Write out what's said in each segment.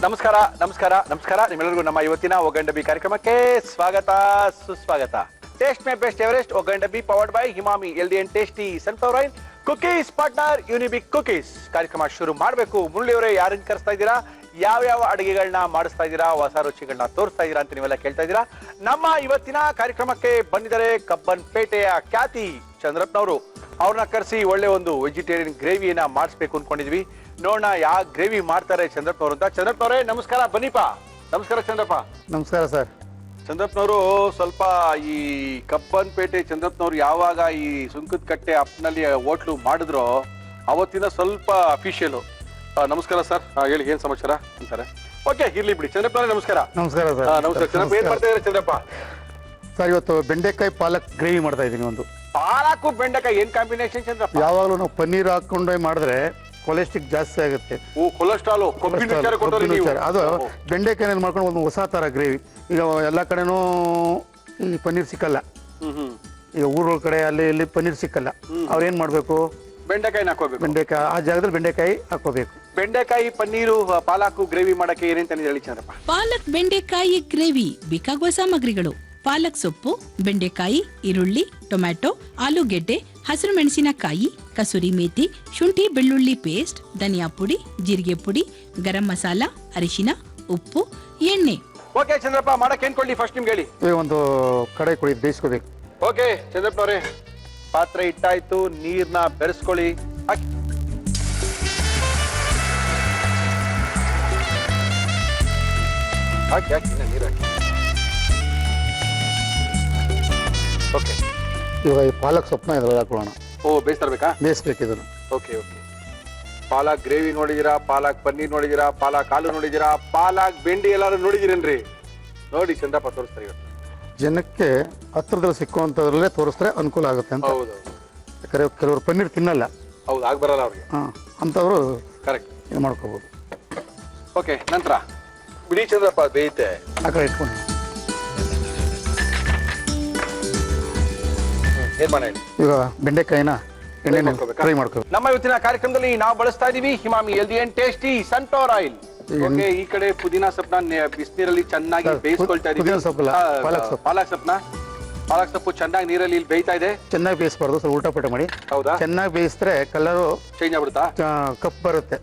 ನಮಸ್ಕಾರ ನಮಸ್ಕಾರ ನಮಸ್ಕಾರ ನಿಮ್ಮೆಲ್ಲರಿಗೂ ನಮ್ಮ ಇವತ್ತಿನ ಒಗ್ಗಂಡಬಿ ಕಾರ್ಯಕ್ರಮಕ್ಕೆ ಸ್ವಾಗತ ಸುಸ್ವಾಗತ. ಟೇಸ್ಟ್ ಮೇ ಬೆಸ್ಟ್ ಎವರೆಸ್ಟ್ ಒಗ್ಗಂಡಬಿ ಪವರ್ಡ್ ಬೈ ಹಿಮಾಮಿ healthy and tasty sunflower oil cookies partner Unibic cookies. ಕಾರ್ಯಕ್ರಮ ಶುರು ಮಾಡಬೇಕು. ಮುರಳಿಯವರೇ, ಯಾರನ್ನ ಕರೆಸ್ತಾ ಇದ್ದೀರಾ? ಯಾವ ಅಡುಗೆಗಳನ್ನ ಮಾಡಿಸ್ತಾ ಇದ್ದೀರಾ? ಹೊಸ ರುಚಿಗಳನ್ನ ತೋರಿಸ್ತಾ ಇದ್ದೀರಾ ಅಂತ ನೀವೆಲ್ಲ ಕೇಳ್ತಾ ಇದ್ದೀರಾ. ನಮ್ಮ ಇವತ್ತಿನ ಕಾರ್ಯಕ್ರಮಕ್ಕೆ ಬಂದಿದ್ದಾರೆ ಕಬ್ಬನ್ಪೇಟೆಯ ಖ್ಯಾತಿ ಚಂದ್ರಪ್ಪನವರು. ಅವ್ರನ್ನ ಕರೆಸಿ ಒಳ್ಳೆ ಒಂದು ವೆಜಿಟೇರಿಯನ್ ಗ್ರೇವಿಯನ್ನ ಮಾಡಿಸ್ಬೇಕು ಅನ್ಕೊಂಡಿದ್ವಿ. ನೋಡೋಣ ಯಾವ ಗ್ರೇವಿ ಮಾಡ್ತಾರೆ ಚಂದ್ರಪ್ಪನವರು ಅಂತ. ಚಂದ್ರಪ್ಪನವರೇ ನಮಸ್ಕಾರ, ಬನ್ನಿಪಾ. ನಮಸ್ಕಾರ ಚಂದ್ರಪ್ಪ. ನಮಸ್ಕಾರ ಸರ್. ಚಂದ್ರಪ್ಪನವರು, ಸ್ವಲ್ಪ ಈ ಕಬ್ಬನ್ಪೇಟೆ ಚಂದ್ರಪ್ಪನವರು ಯಾವಾಗ ಈ ಸುಂಕದ ಕಟ್ಟೆ ಅಪ್ಪನಲ್ಲಿ ಹೋಟ್ಲು ಮಾಡಿದ್ರು ಅವತ್ತಿಂದ ಸ್ವಲ್ಪ ಅಫಿಷಿಯಲ್. ನಮಸ್ಕಾರ ಸರ್, ಹೇಳಿ ಏನ್ ಸಮಾಚಾರ ಅಂತಾರೆ. ಓಕೆ, ಇರ್ಲಿ ಬಿಡಿ. ಚಂದ್ರಪ್ಪನವರೇ ನಮಸ್ಕಾರ. ನಮಸ್ಕಾರ ಸರ್. ನಮಸ್ಕಾರ ಚಂದ್ರಪ್ಪ. ಏನ್ ಮಾಡ್ತಾ ಇದ್ದಾರೆ ಚಂದ್ರಪ್ಪ? ಸರ್, ಇವತ್ತು ಬೆಂಡೆಕಾಯಿ ಪಾಲಕ್ ಗ್ರೇವಿ ಮಾಡ್ತಾ ಇದ್ದೀನಿ. ಒಂದು ಪಾಲಕು ಬೆಂಡೆಕಾಯಿ ಏನ್ ಕಾಂಬಿನೇಷನ್ ಚಂದ್ರಪ್ಪ? ಯಾವಾಗಲೂ ನಾವು ಪನ್ನೀರ್ ಹಾಕೊಂಡು ಮಾಡಿದ್ರೆ ಕೊಲೆಸ್ಟ್ರಿಕ್ ಜಾಸ್ತಿ ಆಗುತ್ತೆ. ಕೊಲೆಸ್ಟ್ರಾಲ್ ಅದು ಬೆಂಡೆಕಾಯಿ ಮಾಡ್ಕೊಂಡು ಒಂದು ಹೊಸ ತರ ಗ್ರೇವಿ. ಈಗ ಎಲ್ಲ ಕಡೆನೂ ಈ ಪನ್ನೀರ್ ಸಿಕ್ಕಲ್ಲ. ಈಗ ಊರುಗಳ ಕಡೆ ಅಲ್ಲಿ ಇಲ್ಲಿ ಪನ್ನೀರ್ ಸಿಕ್ಕಲ್ಲ. ಅವ್ರು ಏನ್ ಮಾಡ್ಬೇಕು? ಬೆಂಡೆಕಾಯಿ ಹಾಕೋಬೇಕು. ಬೆಂಡೆಕಾಯಿ ಆ ಜಾಗದಲ್ಲಿ ಬೆಂಡೆಕಾಯಿ ಹಾಕೋಬೇಕು. ಬೆಂಡೆಕಾಯಿ ಪನ್ನೀರು ಪಾಲಕು ಗ್ರೇವಿ ಮಾಡಕ್ಕೆ ಏನೇನು ಹೇಳಿ ಚಂದ್ರಪ್ಪ? ಪಾಲಕ್ ಬೆಂಡೆಕಾಯಿ ಗ್ರೇವಿ ಬೇಕಾಗುವ ಸಾಮಗ್ರಿಗಳು: ಪಾಲಕ್ ಸೊಪ್ಪು, ಬೆಂಡೆಕಾಯಿ, ಈರುಳ್ಳಿ, ಟೊಮ್ಯಾಟೊ, ಆಲೂಗೆಡ್ಡೆ, ಹಸಿರು ಮೆಣಸಿನಕಾಯಿ, ಕಸೂರಿ ಮೇಥಿ, ಶುಂಠಿ ಬೆಳ್ಳುಳ್ಳಿ ಪೇಸ್ಟ್, ಧನಿಯಾ ಪುಡಿ, ಜೀರಿಗೆ ಪುಡಿ, ಗರಂ ಮಸಾಲ, ಅರಿಶಿನ, ಉಪ್ಪು, ಎಣ್ಣೆ. ಓಕೆ ಚಂದ್ರಪ್ಪ, ಮಾಡಕ್ಕೆ ಏನ್ ಕೊಡ್ಲಿ ಫಸ್ಟ್ ನಿಮ್ಗೆ ಹೇಳಿ. ಒಂದು ಕಡೆ ಕೊಡಿ, ಬೇಯಿಸ್ಕೋಬೇಕು. ಓಕೆ ಚಂದ್ರಪ್ಪನವರೇ, ಪಾತ್ರೆ ಇಟ್ಟಾಯ್ತು, ನೀರ್ನ ಬೆರೆಸ್ಕೊಳ್ಳಿ. ಹಾಕಿ ಹಾಕಿ ಹಾಕಿ ನೀರು ಹಾಕಿ. ಓಕೆ, ಇವಾಗ ಈ ಪಾಲಕ್ ಸೊಪ್ಪನ್ನ ಇದ್ರಲ್ಲಿ ಹಾಕೊಳ್ಳೋಣ. ಬೇಯಿಸ್ತಾರ್ಬೇಕಾ? ಬೇಯಿಸ್ಬೇಕು ಇದನ್ನು. Okay okay. ಪಾಲಕ್ ಗ್ರೇವಿ ನೋಡಿದಿರಾ, ಪಾಲಕ್ ಪನ್ನೀರ್ ನೋಡಿದಿರಾ, ಪಾಲಕ್ ಹಾಲು ನೋಡಿದಿರಾ, ಪಾಲಕ್ ಬೆಂಡಿ ಎಲ್ಲಾರು ನೋಡಿದಿರೇನ್ರಿ? ನೋಡಿ ಚಂದ್ರಪ್ಪ ತೋರಿಸ್ತಾರೆ ಇವತ್ತು. ಜನಕ್ಕೆ ಹತ್ರದಲ್ಲಿ ಸಿಕ್ಕುವಂಥದ್ರಲ್ಲೇ ತೋರಿಸಿದ್ರೆ ಅನುಕೂಲ ಆಗುತ್ತೆ ಅಂತ. ಹೌದು, ಯಾಕಂದ್ರೆ ಕೆಲವರು ಪನ್ನೀರ್ ತಿನ್ನಲ್ಲ. ಹೌದು, ಆಗ ಬರಲ್ಲ ಅವ್ರಿಗೆ. ಅಂಥವ್ರು ಕರೆಕ್ಟ್ ಇದು ಮಾಡ್ಕೋಬೋದು. ಓಕೆ, ನಂತರ ಬಿಡಿ ಚಂದ್ರಪ್ಪ ಬೇಯುತ್ತೆ. ಆ ಕಡೆ ಇಟ್ಕೊಂಡು ಏನ್ ಮಾಡಿ ಈಗ ಬೆಂಡೆಕಾಯಿನ ಎಣ್ಣೆ ಫ್ರೈ ಮಾಡ್ಕೋಬೇಕು. ನಮ್ಮ ಇವತ್ತಿನ ಕಾರ್ಯಕ್ರಮದಲ್ಲಿ ನಾವು ಬಳಸ್ತಾ ಇದೀವಿ ಹಿಮಾಮಿ healthy and tasty sunflower oil. Okay, ಈ ಕಡೆ ಪುದೀನಾ ಸೊಪ್ಪನ್ನ ಬಿಸಿನೀರಲ್ಲಿ ಚೆನ್ನಾಗಿ ಬೇಯಿಸ್ಕೊಳ್ತಾ ಇದೀವಿ. ಪಾಲಕ್ ಸೊಪ್ಪು ಚೆನ್ನಾಗಿ ನೀರಲ್ಲಿ ಬೇಯ್ತಾ ಇದೆ. ಚೆನ್ನಾಗಿ ಬೇಯಿಸಬಾರ್ದು, ಸ್ವಲ್ಪ ಉಲ್ಟಾ ಪಲ್ಟಾ ಮಾಡಿ. ಹೌದಾ? ಚೆನ್ನಾಗಿ ಬೇಯಿಸಿದ್ರೆ ಕಲರು ಚೇಂಜ್ ಆಗ್ಬಿಡುತ್ತಾ? ಕಪ್ ಬರುತ್ತೆ.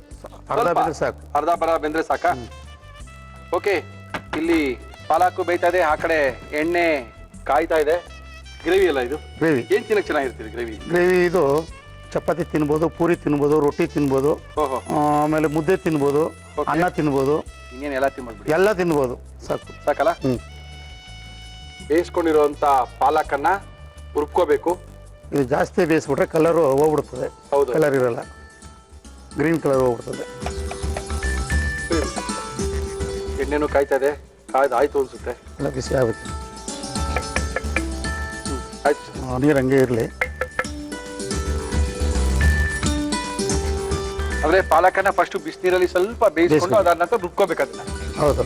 ಅರ್ಧ ಬೆಂದ್ರೆ ಸಾಕು. ಅರ್ಧ ಬೆಂದ್ರೆ ಸಾಕಾ? ಓಕೆ, ಇಲ್ಲಿ ಪಾಲಕು ಬೇಯ್ತಾ ಇದೆ, ಆ ಕಡೆ ಎಣ್ಣೆ ಕಾಯ್ತಾ ಇದೆ. ಗ್ರೇವಿ ಅಲ್ಲ ಇದು? ಗ್ರೇವಿ. ಏನ್ ತಿನ್ನಕ್ ಚೆನ್ನಾಗಿರ್ತೀರಿ ಗ್ರೇವಿ? ಗ್ರೇವಿ ಇದು ಚಪಾತಿ ತಿನ್ಬೋದು, ಪೂರಿ ತಿನ್ಬೋದು, ರೊಟ್ಟಿ ತಿನ್ಬೋದು, ಆಮೇಲೆ ಮುದ್ದೆ ತಿನ್ಬೋದು, ಅನ್ನ ತಿನ್ಬೋದು. ಇನ್ನೇನು ಎಲ್ಲ ತಿನ್ಬೋದು? ಎಲ್ಲ ತಿನ್ಬೋದು. ಸಾಕು. ಸಾಕಲ್ಲ? ಬೇಯಿಸ್ಕೊಂಡಿರುವಂತ ಪಾಲಕನ್ನ ಹುರ್ಕೋಬೇಕು. ಇದು ಜಾಸ್ತಿ ಬೇಯಿಸ್ಬಿಟ್ರೆ ಕಲರ್ ಹೋಗ್ಬಿಡ್ತದೆ. ಹೌದು, ಕಲರ್ ಇರಲ್ಲ, ಗ್ರೀನ್ ಕಲರ್ ಹೋಗ್ಬಿಡ್ತದೆ. ಎಣ್ಣೆನು ಕಾಯ್ತಾ ಇದೆ. ಆಯ್ತು ಅನ್ಸುತ್ತೆ. ಎಲ್ಲ ಬಿಸಿ ಆಗುತ್ತೆ. ಆಯ್ತು, ನೀರು ಹಂಗೆ ಇರಲಿ. ಅಂದ್ರೆ ಪಾಲಕನ್ನ ಫಸ್ಟ್ ಬಿಸಿನೀರಲ್ಲಿ ಸ್ವಲ್ಪ ಬೇಯಿಸ್ಕೊಂಡು ಅದಾದ ನಂತರ ರುಬ್ಕೋಬೇಕು ಅದನ್ನ. ಹೌದು.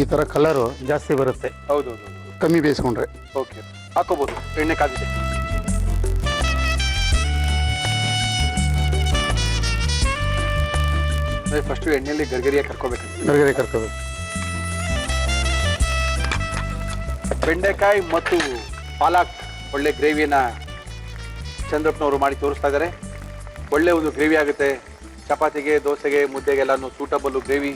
ಈ ತರ ಕಲರು ಜಾಸ್ತಿ ಬರುತ್ತೆ. ಹೌದು, ಕಮ್ಮಿ ಬೇಯಿಸ್ಕೊಂಡ್ರೆ. ಓಕೆ, ಹಾಕೋಬಹುದು. ಎಣ್ಣೆ ಕಾದಿದೆ. ಫಸ್ಟ್ ಎಣ್ಣೆಯಲ್ಲಿ ಗರ್ಗರಿಯಾಗಿ ಕರ್ಕೋಬೇಕು. ಗರ್ಗರಿ ಕರ್ಕೋಬೇಕು. ಬೆಂಡೆಕಾಯಿ ಮತ್ತು ಪಾಲಕ್ ಒಳ್ಳೆ ಗ್ರೇವಿಯನ್ನ ಚಂದ್ರಪ್ಪನವರು ಮಾಡಿ ತೋರಿಸ್ತಾ ಇದ್ದಾರೆ. ಒಳ್ಳೆ ಒಂದು ಗ್ರೇವಿ ಆಗುತ್ತೆ. ಚಪಾತಿಗೆ, ದೋಸೆಗೆ, ಮುದ್ದೆಗೆಲ್ಲಾನು ಸೂಟಬಲ್ ಗ್ರೇವಿ.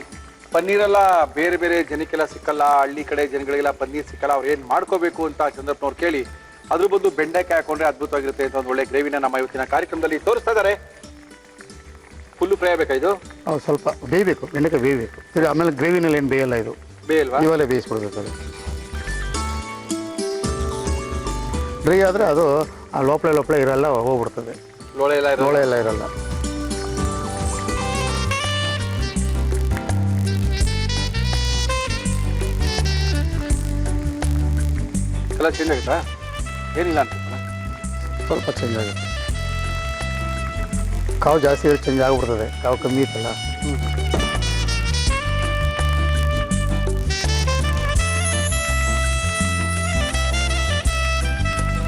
ಪನ್ನೀರೆಲ್ಲ ಬೇರೆ ಬೇರೆ ಜನಕ್ಕೆಲ್ಲ ಸಿಕ್ಕಲ್ಲ, ಹಳ್ಳಿ ಕಡೆ ಜನಗಳಿಗೆಲ್ಲ ಪನ್ನೀರ್ ಸಿಕ್ಕಲ್ಲ. ಅವ್ರು ಏನ್ ಮಾಡ್ಕೋಬೇಕು ಅಂತ ಚಂದ್ರಪ್ಪನವ್ರು ಕೇಳಿ ಅದ್ರ ಬಂದು ಬೆಂಡೆಕಾಯಿ ಹಾಕೊಂಡ್ರೆ ಅದ್ಭುತವಾಗಿರುತ್ತೆ ಅಂತ ಒಂದು ಒಳ್ಳೆ ಗ್ರೇವಿನ ನಮ್ಮ ಇವತ್ತಿನ ಕಾರ್ಯಕ್ರಮದಲ್ಲಿ ತೋರಿಸ್ತಾ ಇದ್ದಾರೆ. ಫುಲ್ ಫ್ರೈ ಆಗಬೇಕಾ ಇದು? ಸ್ವಲ್ಪ ಬೇಯಬೇಕು, ಬೆಂಡೆಕಾಯಿ ಬೇಯಬೇಕು. ಸರಿ, ಆಮೇಲೆ ಗ್ರೇವಿನಲ್ಲಿ ಏನು ಬೇಯಲ್ಲ. ಇದು ಬೇಯಲ್ವಾ? ಇವಾಗಲೇ ಬೇಯಿಸ್ಬಿಡ್ಬೇಕು. ಅದು ಡ್ರೈ ಆದರೆ ಅದು ಆ ಲೋಪಳೆ ಇರಲ್ಲ, ಹೋಗ್ಬಿಡ್ತದೆ. ಲೋಳೆ ಎಲ್ಲ ಇರಲ್ಲ. ಎಲ್ಲ ಚೇಂಜ್ ಆಗುತ್ತಾ? ಏನಿಲ್ಲ ಅಂತ ಸ್ವಲ್ಪ ಚೇಂಜ್ ಆಗುತ್ತೆ. ಕಾವು ಜಾಸ್ತಿ ಇದ್ರೆ ಚೇಂಜ್ ಆಗಿಬಿಡ್ತದೆ. ಕಾವು ಕಮ್ಮಿ ಇತ್ತಲ್ಲ.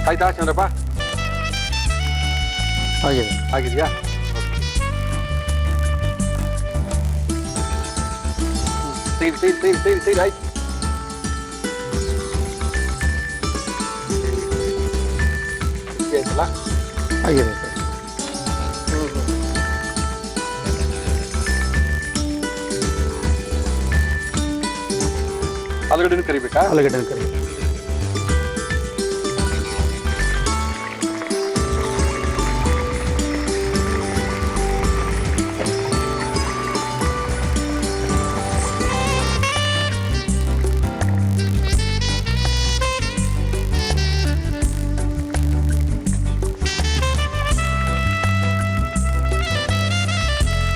ಆಯ್ತಾ ಚಂದ್ರಪ್ಪ? ಆಗಿದೆ. ಆಗಿದೆಯಾ? ಸೈಡ್ ಆಯ್ತು. ಆಯ್ತಲ್ಲ? ಆಗಿದೆ ಸರ್. ಆಲೂಗಡ್ಡೆನೂ ಕರಿಬೇಕಾ? ಆಲೂಗಡ್ಡೆ ಕರಿ.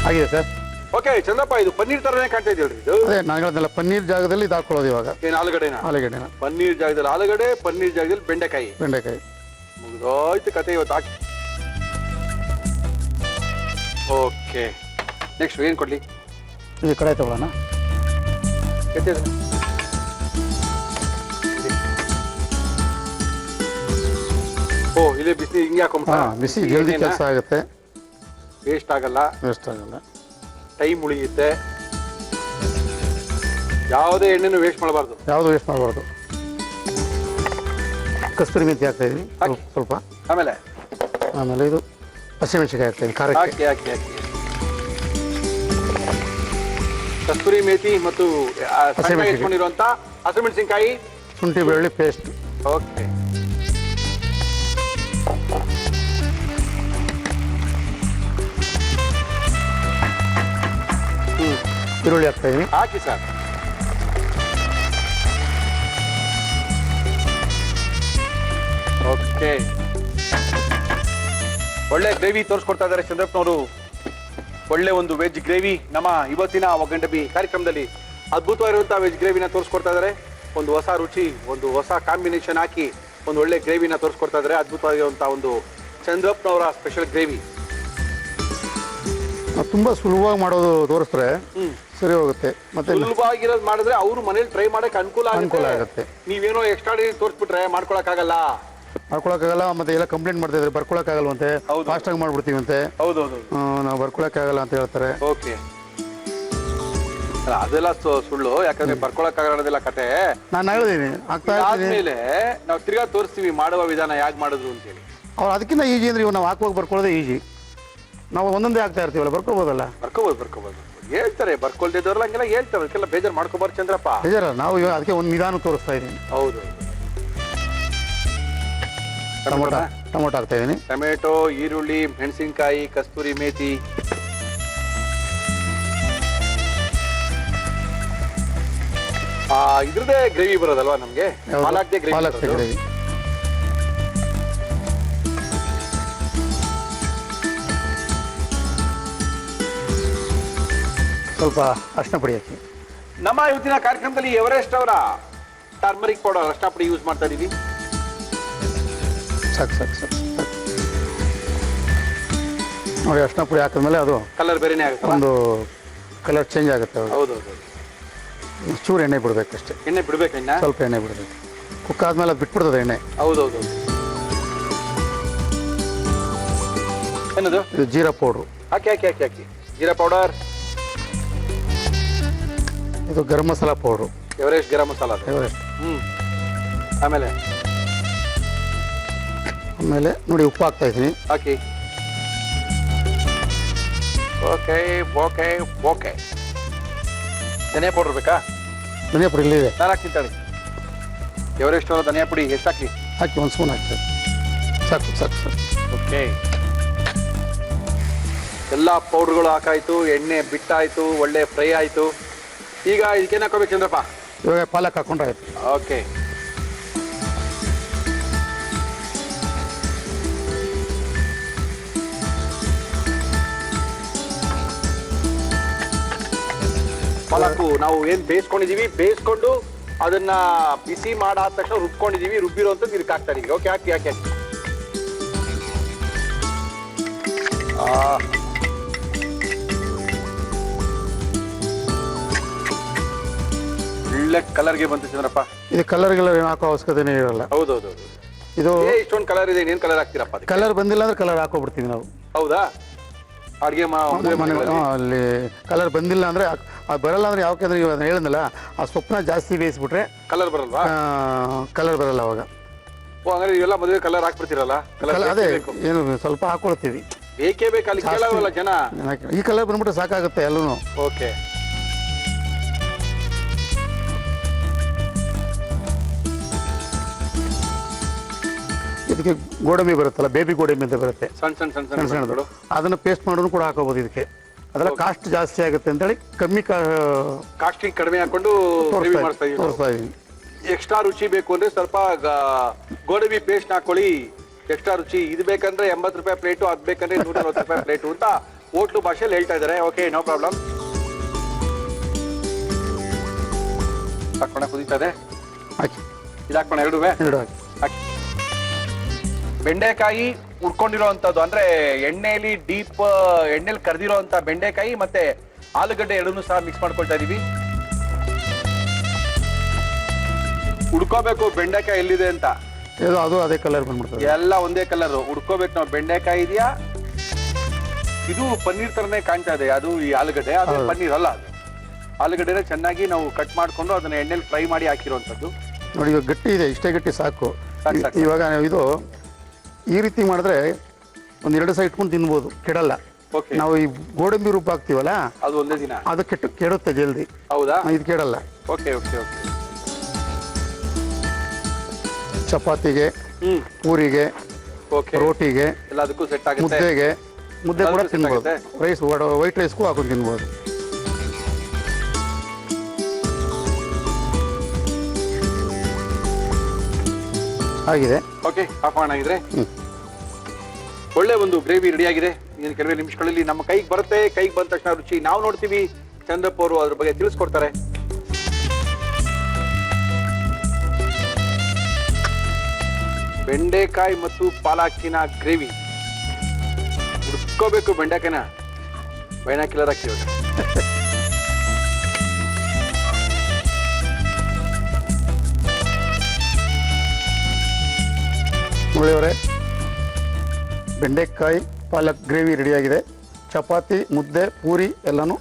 ಆಗಿದೆ ಸರ್. ಓಕೆ ಚಂದ್ರಪ್ಪ, ಇದು ಪನ್ನೀರ್ ತರನೇ ಕಾಣ್ತಾ ಇದೆಯಲ್ರಿ ಇದು? ಅದೇ ನಾನು ಹೇಳ್ದಲ್ಲ, ಪನ್ನೀರ್ ಜಾಗದಲ್ಲಿ ಇದು ಹಾಕೊಳ್ಳೋದು ಇವಾಗ. ಏನು ಆಲೂಗಡ್ಡೆನ? ಆಲೂಗಡ್ಡೆನ. ಪನ್ನೀರ್ ಜಾಗದಲ್ಲಿ ಆಲೂಗಡ್ಡೆ, ಪನ್ನೀರ್ ಜಾಗದಲ್ಲಿ ಬೆಂಡೆಕಾಯಿ. ಬೆಂಡೆಕಾಯಿ. ಮುಗಿದೋಯ್ತು ಕತೆ ಇವತ್ತು. ಹಾಕಿ. ಓಕೆ, ನೆಕ್ಸ್ಟ್ ಏನು ಕೊಡ್ಲಿ? ಇದು ಕಡೆ ತಗೊಳ್ಳೋಣ. ಓ, ಇಲ್ಲೇ ಬಿಸಿ ಹಿಂಗೆ ಹಾಕೊಂಬ. ಬಿಸಿ ಜಲ್ದಿ ಕೆಲಸ ಆಗುತ್ತೆ, ವೇಸ್ಟ್ ಆಗಲ್ಲ, ವೇಸ್ಟ್ ಆಗಲ್ಲ, ಟೈಮ್ ಉಳಿಯುತ್ತೆ. ಯಾವುದೇ ಎಣ್ಣೆನೂ ವೇಸ್ಟ್ ಮಾಡಬಾರ್ದು. ಯಾವುದು ವೇಸ್ಟ್ ಮಾಡಬಾರ್ದು. ಕಸ್ತೂರಿ ಮೆಂತಿ ಹಾಕ್ತಾ ಇದೀನಿ ಸ್ವಲ್ಪ. ಆಮೇಲೆ ಇದು ಹಸಿಮೆಣಸಿನಕಾಯಿ ಹಾಕ್ತಾ ಇದೀನಿ ಖಾರಕ್ಕೆ. ಹಾಕಿ. ಕಸ್ತೂರಿ ಮೇಥಿ ಮತ್ತು ಇಟ್ಕೊಂಡಿರುವಂತ ಹಸಿಮೆಣಸಿನಕಾಯಿ, ಶುಂಠಿ ಬೆಳ್ಳುಳ್ಳಿ ಪೇಸ್ಟ್. ಓಕೆ. ಈರುಳ್ಳಿ ಹಾಕ್ತಾ ಇದೀನಿ. ಹಾಕಿ ಸರ್. ಓಕೆ, ಒಳ್ಳೆ ಗ್ರೇವಿ ತೋರಿಸ್ಕೊಡ್ತಾ ಇದ್ದಾರೆ ಚಂದ್ರಪ್ಪನವರು. ಒಳ್ಳೆ ಒಂದು ವೆಜ್ ಗ್ರೇವಿ ನಮ್ಮ ಇವತ್ತಿನ ಒಗ್ಗಂಡಬಿ ಕಾರ್ಯಕ್ರಮದಲ್ಲಿ ಅದ್ಭುತವಾಗಿರುವಂತಹ ವೆಜ್ ಗ್ರೇವಿನ ತೋರಿಸ್ಕೊಡ್ತಾ ಇದ್ದಾರೆ. ಒಂದು ಹೊಸ ರುಚಿ, ಒಂದು ಹೊಸ ಕಾಂಬಿನೇಷನ್ ಹಾಕಿ ಒಂದು ಒಳ್ಳೆ ಗ್ರೇವಿನ ತೋರಿಸ್ಕೊಡ್ತಾ ಇದ್ದಾರೆ. ಅದ್ಭುತವಾಗಿರುವಂತಹ ಒಂದು ಚಂದ್ರಪ್ಪನವರ ಸ್ಪೆಷಲ್ ಗ್ರೇವಿ. ತುಂಬಾ ಸುಲಭವಾಗಿ ಮಾಡೋದು ತೋರಿಸ್ತಾರೆ, ಸರಿ ಹೋಗುತ್ತೆ. ಮತ್ತೆ ಸುಲಭವಾಗಿರೋದು ಮಾಡಿದ್ರೆ ಅವರು ಮನೇಲಿ ಟ್ರೈ ಮಾಡಕ್ಕೆ ಅನುಕೂಲ ಆಗುತ್ತೆ. ನೀವೇನೋ ಎಕ್ಸ್ಟ್ರಾ ತೋರಿಸ್ಬಿಟ್ರೆ ಮಾಡ್ಕೊಳಕ್ಕಾಗಲ್ಲ. ಮತ್ತೆ ಎಲ್ಲ ಕಂಪ್ಲೇಂಟ್ ಮಾಡ್ತಾ ಇದ್ರೆ ಬರ್ಕೊಳಕ್ಕಾಗಲ್ವಂತೆ, ಫಾಸ್ಟ್ ಆಗಿ ಮಾಡ್ಬಿಡ್ತೀವಂತೆ. ಹೌದೌದು, ನಾವು ಬರ್ಕೊಳಕ್ಕಾಗಲ್ಲ ಅಂತ ಹೇಳ್ತಾರೆ. ಓಕೆ, ಅದೆಲ್ಲ ಸುಳ್ಳು. ಯಾಕಂದ್ರೆ ಬರ್ಕೊಳಕ್ಕಾಗಲ್ಲ ಕತೆ. ನಾನು ಹೇಳಿದೀನಿ ಆಗ್ತಾ ಆದ್ಮೇಲೆ ನಾವು ತಿರ್ಗಾ ತೋರಿಸ್ತೀವಿ ಮಾಡುವ ವಿಧಾನ ಯಾಕೆ ಮಾಡಿದ್ರು ಅಂತ ಹೇಳಿ. ಅವ್ರು ಅದಕ್ಕಿಂತ ಈಜಿ ಅಂದ್ರೆ ಇವ್ ನಾವು ಹಾಕುವಾಗ ಬರ್ಕೊಳ್ಳೋದೇ ಈಜಿ. ನಾವು ಒಂದೊಂದೇ ಆಗ್ತಾ ಇರ್ತೀವಲ್ಲ, ಬರ್ಕೋಬೋದಲ್ಲ. ಬರ್ಕೋಬಹುದು ಹೇಳ್ತಾರೆ. ಬರ್ಕೊಳ್ದಿದ್ದವ್ರಲ್ಲ ಹಂಗೆಲ್ಲ ಹೇಳ್ತಾರೆ. ಅದಕ್ಕೆಲ್ಲ ಬೇಜಾರು ಮಾಡ್ಕೋಬಾರ್ದು ಚಂದ್ರಪ್ಪ. ಬೇಜಾರ ನಾವು ಅದಕ್ಕೆ ಒಂದು ನಿಧಾನ ತೋರಿಸ್ತಾ ಇದೀನಿ. ಹೌದು. ಟೊಮೊಟೊ ಹಾಕ್ತಾ ಇದೀನಿ. ಟೊಮೆಟೊ, ಈರುಳ್ಳಿ, ಮೆಣಸಿನಕಾಯಿ, ಕಸ್ತೂರಿ ಮೇಥಿ. ಇದ್ರದೇ ಗ್ರೇವಿ ಬರೋದಲ್ವಾ ನಮ್ಗೆ? ಪಾಲಕ್ದೇ ಗ್ರೇವಿ. ಸ್ವಲ್ಪ ಅರಿಶಿನ ಪುಡಿ ಹಾಕಿ. ನಮ್ಮ ಇವತ್ತಿನ ಕಾರ್ಯಕ್ರಮದಲ್ಲಿ ಎವರೆಸ್ಟ್ ಅವರ ಟರ್ಮರಿಕ್ ಪೌಡರ್ ಅರಿಶಿನ ಪುಡಿ ಯೂಸ್ ಮಾಡ್ತಾ ಇದೀವಿ. ಸಾಕು ನೋಡಿ. ಅರಿಶಿನ ಪುಡಿ ಹಾಕಿದ್ಮೇಲೆ ಅದು ಕಲರ್ ಬೇರೆನೇ ಆಗುತ್ತೆ, ಒಂದು ಕಲರ್ ಚೇಂಜ್ ಆಗುತ್ತೆ. ಹೌದು. ಚೂರು ಎಣ್ಣೆ ಬಿಡ್ಬೇಕಷ್ಟೇ. ಎಣ್ಣೆ ಬಿಡ್ಬೇಕು, ಸ್ವಲ್ಪ ಎಣ್ಣೆ ಬಿಡಬೇಕು. ಕುಕ್ ಆದ್ಮೇಲೆ ಅದು ಬಿಟ್ಬಿಡ್ತದೆ ಎಣ್ಣೆ. ಹೌದೌದು. ಏನದು? ಇದು ಜೀರಾ ಪೌಡ್ರು. ಹಾಕಿ. ಜೀರಾ ಪೌಡರ್. ಇದು ಗರಂ masala powder. Everest garam masala. Everest. ಆಮೇಲೆ ನೋಡಿ ಉಪ್ಪು ಹಾಕ್ತಾ ಇದ್ದೀನಿ. ಹಾಕಿ. ಓಕೆ. ಧನಿಯಾ ಪೌಡರ್ ಬೇಕಾ? ಧನಿಯಾ ಪುಡಿ ಇಲ್ಲಿದೆ. ನಾನು ಹಾಕ್ತೀನಿ ತಾಳಿ. ಎವರೆಸ್ಟ್ ಅವರ ಧನಿಯಾ ಪುಡಿ ಎಷ್ಟು ಹಾಕಿ? ಒಂದು ಸ್ಪೂನ್ ಹಾಕಿ. ಸಾಕು. ಓಕೆ, ಎಲ್ಲ ಪೌಡರ್ಗಳು ಹಾಕಾಯ್ತು, ಎಣ್ಣೆ ಬಿಟ್ಟಾಯ್ತು, ಒಳ್ಳೆ ಫ್ರೈ ಆಯ್ತು. ಈಗ ಇದಕ್ಕೇನು ಹಾಕೋಬೇಕು ಚಂದ್ರಪ್ಪ? ಇವಾಗ ಪಾಲಕ್ ಹಾಕೊಂಡ್ರೆ ಆಯ್ತು. ಓಕೆ, ಪಾಲಕ್ಕು ನಾವು ಏನು ಬೇಯಿಸ್ಕೊಂಡು ಅದನ್ನ ಬಿಸಿ ಮಾಡಾದ ತಕ್ಷಣ ರುಬ್ಕೊಂಡಿದೀವಿ. ರುಬ್ಬಿರೋಂಥದ್ದು ಇದಕ್ಕೆ ಹಾಕ್ತಾರೆ ಈಗ. ಓಕೆ, ಹಾಕಿ. ಒಳ್ಳೆ ಕಲರ್ಗೆ ಬಂತು ಚಂದ್ರಪ್ಪ. ಇದು ಕಲರ್ಗೆಲ್ಲ ಹಾಕೋ ಅವಶ್ಯಕತೆನೇ ಇರಲ್ಲ. ಹೌದೌದು. ಇದು ಇಷ್ಟೊಂದು ಕಲರ್ ಇದೆ, ಏನ್ ಕಲರ್ ಹಾಕ್ತೀರಪ್ಪ ಅದಕ್ಕೆ? ಕಲರ್ ಬಂದಿಲ್ಲ ಅಂದ್ರೆ ಕಲರ್ ಹಾಕೋಬಿಡ್ತೀವಿ ನಾವು. ಹೌದಾ? ಅಡ್ಗೆ ಅಲ್ಲಿ ಕಲರ್ ಬಂದಿಲ್ಲ ಅಂದ್ರೆ ಅದು ಬರಲ್ಲ ಅಂದ್ರೆ ಯಾಕೆ ಅಂದ್ರೆ ಅದನ್ನ ಹೇಳಿದ್ನಲ್ಲ, ಆ ಸೊಪ್ಪನ್ನ ಜಾಸ್ತಿ ಬೇಯಿಸ್ಬಿಟ್ರೆ ಕಲರ್ ಬರಲ್ವಾ? ಕಲರ್ ಬರಲ್ಲ ಅವಾಗ. ಓ ಹಂಗಾರೆ ಇವೆಲ್ಲ ಮದುವೆ ಕಲರ್ ಹಾಕ್ಬಿಡ್ತೀರಲ್ಲ? ಅದೇ ಏನು ಸ್ವಲ್ಪ ಹಾಕೊಳ್ತೀವಿ, ಬೇಕೇ ಬೇಕು, ಅಲ್ಲಿ ಕೇಳಲ್ಲ ಜನ. ಈ ಕಲರ್ ಬಂದ್ಬಿಟ್ರೆ ಸಾಕಾಗುತ್ತೆ ಎಲ್ಲೂ. ಓಕೆ. ಇದಕ್ಕೆ ಗೋಡಂಬಿ ಬರುತ್ತಲ್ಲ, ಬೇಬಿ ಗೋಡಂಬಿ ಅಂತ ಬರುತ್ತೆ, ಸಣ್ಣ ಸಣ್ಣ ಸಣ್ಣ ಸಣ್ಣ ಸಣ್ಣದು. ಅದನ್ನ ಪೇಸ್ಟ್ ಮಾಡೋನು ಕೂಡ ಹಾಕೋಬಹುದು ಇದಕ್ಕೆ. ಅದೆಲ್ಲ ಕಾಸ್ಟ್ ಜಾಸ್ತಿ ಆಗುತ್ತೆ ಅಂತೇಳಿ ಕಮ್ಮಿ ಕಾಸ್ಟಿಂಗ್ ಕಡಿಮೆ ಹಾಕೊಂಡು ತೋರಿಸ್ತಾ ಇದೀನಿ. ಎಕ್ಸ್ಟ್ರಾ ರುಚಿ ಬೇಕು ಅಂದ್ರೆ ಸ್ವಲ್ಪ ಗೋಡಂಬಿ ಪೇಸ್ಟ್ ಹಾಕೊಳ್ಳಿ, ಎಕ್ಸ್ಟ್ರಾ ರುಚಿ. ಇದು ಬೇಕಂದ್ರೆ 80 ರೂಪಾಯಿ ಪ್ಲೇಟು, ಅದ್ ಬೇಕಂದ್ರೆ 140 ರೂಪಾಯಿ ಪ್ಲೇಟು ಅಂತ ಹೋಟ್ಲು ಭಾಷೆಯಲ್ಲಿ ಹೇಳ್ತಾ ಇದಾರೆ. Okay, no problem. ಹಾಕೋಣ, ಕುದೀತದೆ. ಹಾಕಿ ಇದು ಹಾಕೋಣ, ಎರಡು ಹಾಕಿ. ಬೆಂಡೆಕಾಯಿ ಉಡ್ಕೊಂಡಿರೋ ಅಂತದ್ದು ಅಂದ್ರೆ ಎಣ್ಣೆಲಿ ಎಣ್ಣೆಲಿ ಕರ್ದಿರೋ ಅಂತ ಬೆಂಡೆಕಾಯಿ ಮತ್ತೆ ಆಲೂಗಡ್ಡೆ ಎರಡನ್ನೂ ಸಹ ಮಿಕ್ಸ್ ಮಾಡ್ಕೊಳ್ತಾ ಇದೀವಿ. ಉಡ್ಕೋಬೇಕು ಬೆಂಡೆಕಾಯಿ ಎಲ್ಲಿದೆ ಅಂತ. ಅದು ಅದೇ ಕಲರ್ ಬಂದ್ಬಿಡ್ತದೆ, ಎಲ್ಲ ಒಂದೇ ಕಲರ್ ಉಡ್ಕೋಬೇಕು ನಾವು. ಬೆಂಡೆಕಾಯಿ ಇದೆಯಾ, ಇದು ಪನ್ನೀರ್ ತರನೇ ಕಾಣ್ತಾ ಇದೆ. ಅದು ಈ ಆಲೂಗಡ್ಡೆ, ಅದು ಪನ್ನೀರ್ ಅಲ್ಲ. ಅದು ಆಲೂಗಡ್ಡೆನ ಚೆನ್ನಾಗಿ ನಾವು ಕಟ್ ಮಾಡ್ಕೊಂಡು ಅದನ್ನ ಎಣ್ಣೆಲಿ ಫ್ರೈ ಮಾಡಿ ಹಾಕಿರುವಂತದ್ದು. ನೋಡಿ, ಇವಾಗ ಗಟ್ಟಿ ಇದೆ, ಇಷ್ಟೇ ಗಟ್ಟಿ ಸಾಕು. ಇವಾಗ ಇದು ಈ ರೀತಿ ಮಾಡಿದ್ರೆ ಒಂದ್ 2 ಸಲ ಇಟ್ಕೊಂಡು ತಿನ್ಬೋದು, ಕೆಡಲ್ಲ. ನಾವು ಈ ಗೋಡಂಬಿ ರೂಪ ಹಾಕ್ತಿವಲ್ಲ, ಅದು ಒಂದೇ ದಿನ ಅದು ಕೆಡುತ್ತೆ ಜಲ್ದಿ. ಹೌದಾ? ಇದು ಕೆಡಲ್ಲ. Okay okay okay. ಚಪಾತಿಗೆ, ಪೂರಿಗೆ, ರೋಟಿಗೆ, ಎಲ್ಲದಕ್ಕೂ ಸೆಟ್ ಆಗುತ್ತೆ. ಮುದ್ದೆ ಕೂಡ ತಿನ್ಬೋದು. ರೈಸ್, ವೈಟ್ ರೈಸ್ಗೂ ಹಾಕೊಂಡು ತಿನ್ಬೋದು. ಆಗಿದೆ. ಓಕೆ, ಆಫ್ ಆಗಿದ್ರೆ ಒಳ್ಳೆ ಒಂದು ಗ್ರೇವಿ ರೆಡಿ ಆಗಿದೆ. ಇನ್ನು ಕೆಲವೇ ನಿಮಿಷಗಳಲ್ಲಿ ನಮ್ಮ ಕೈಗೆ ಬರುತ್ತೆ. ಕೈಗೆ ಬಂದ ತಕ್ಷಣ ರುಚಿ ನಾವು ನೋಡ್ತೀವಿ. ಚಂದ್ರಪ್ಪ ಅವರು ಅದ್ರ ಬಗ್ಗೆ ತಿಳಿಸ್ಕೊಡ್ತಾರೆ. ಬೆಂಡೆಕಾಯಿ ಮತ್ತು ಪಾಲಕಿನ ಗ್ರೇವಿ ಹುಡ್ಕೋಬೇಕು. ಬೆಂಡೆಕಾಯಿನ ಬೈನಾಕಿಲರ್ ಹಾಕಿ ಮುಳಿಯವರೇ, ಬೆಂಡೆಕಾಯಿ ಪಾಲಕ್ ಗ್ರೇವಿ ರೆಡಿಯಾಗಿದೆ. ಚಪಾತಿ, ಮುದ್ದೆ, ಪೂರಿ ಎಲ್ಲಾನು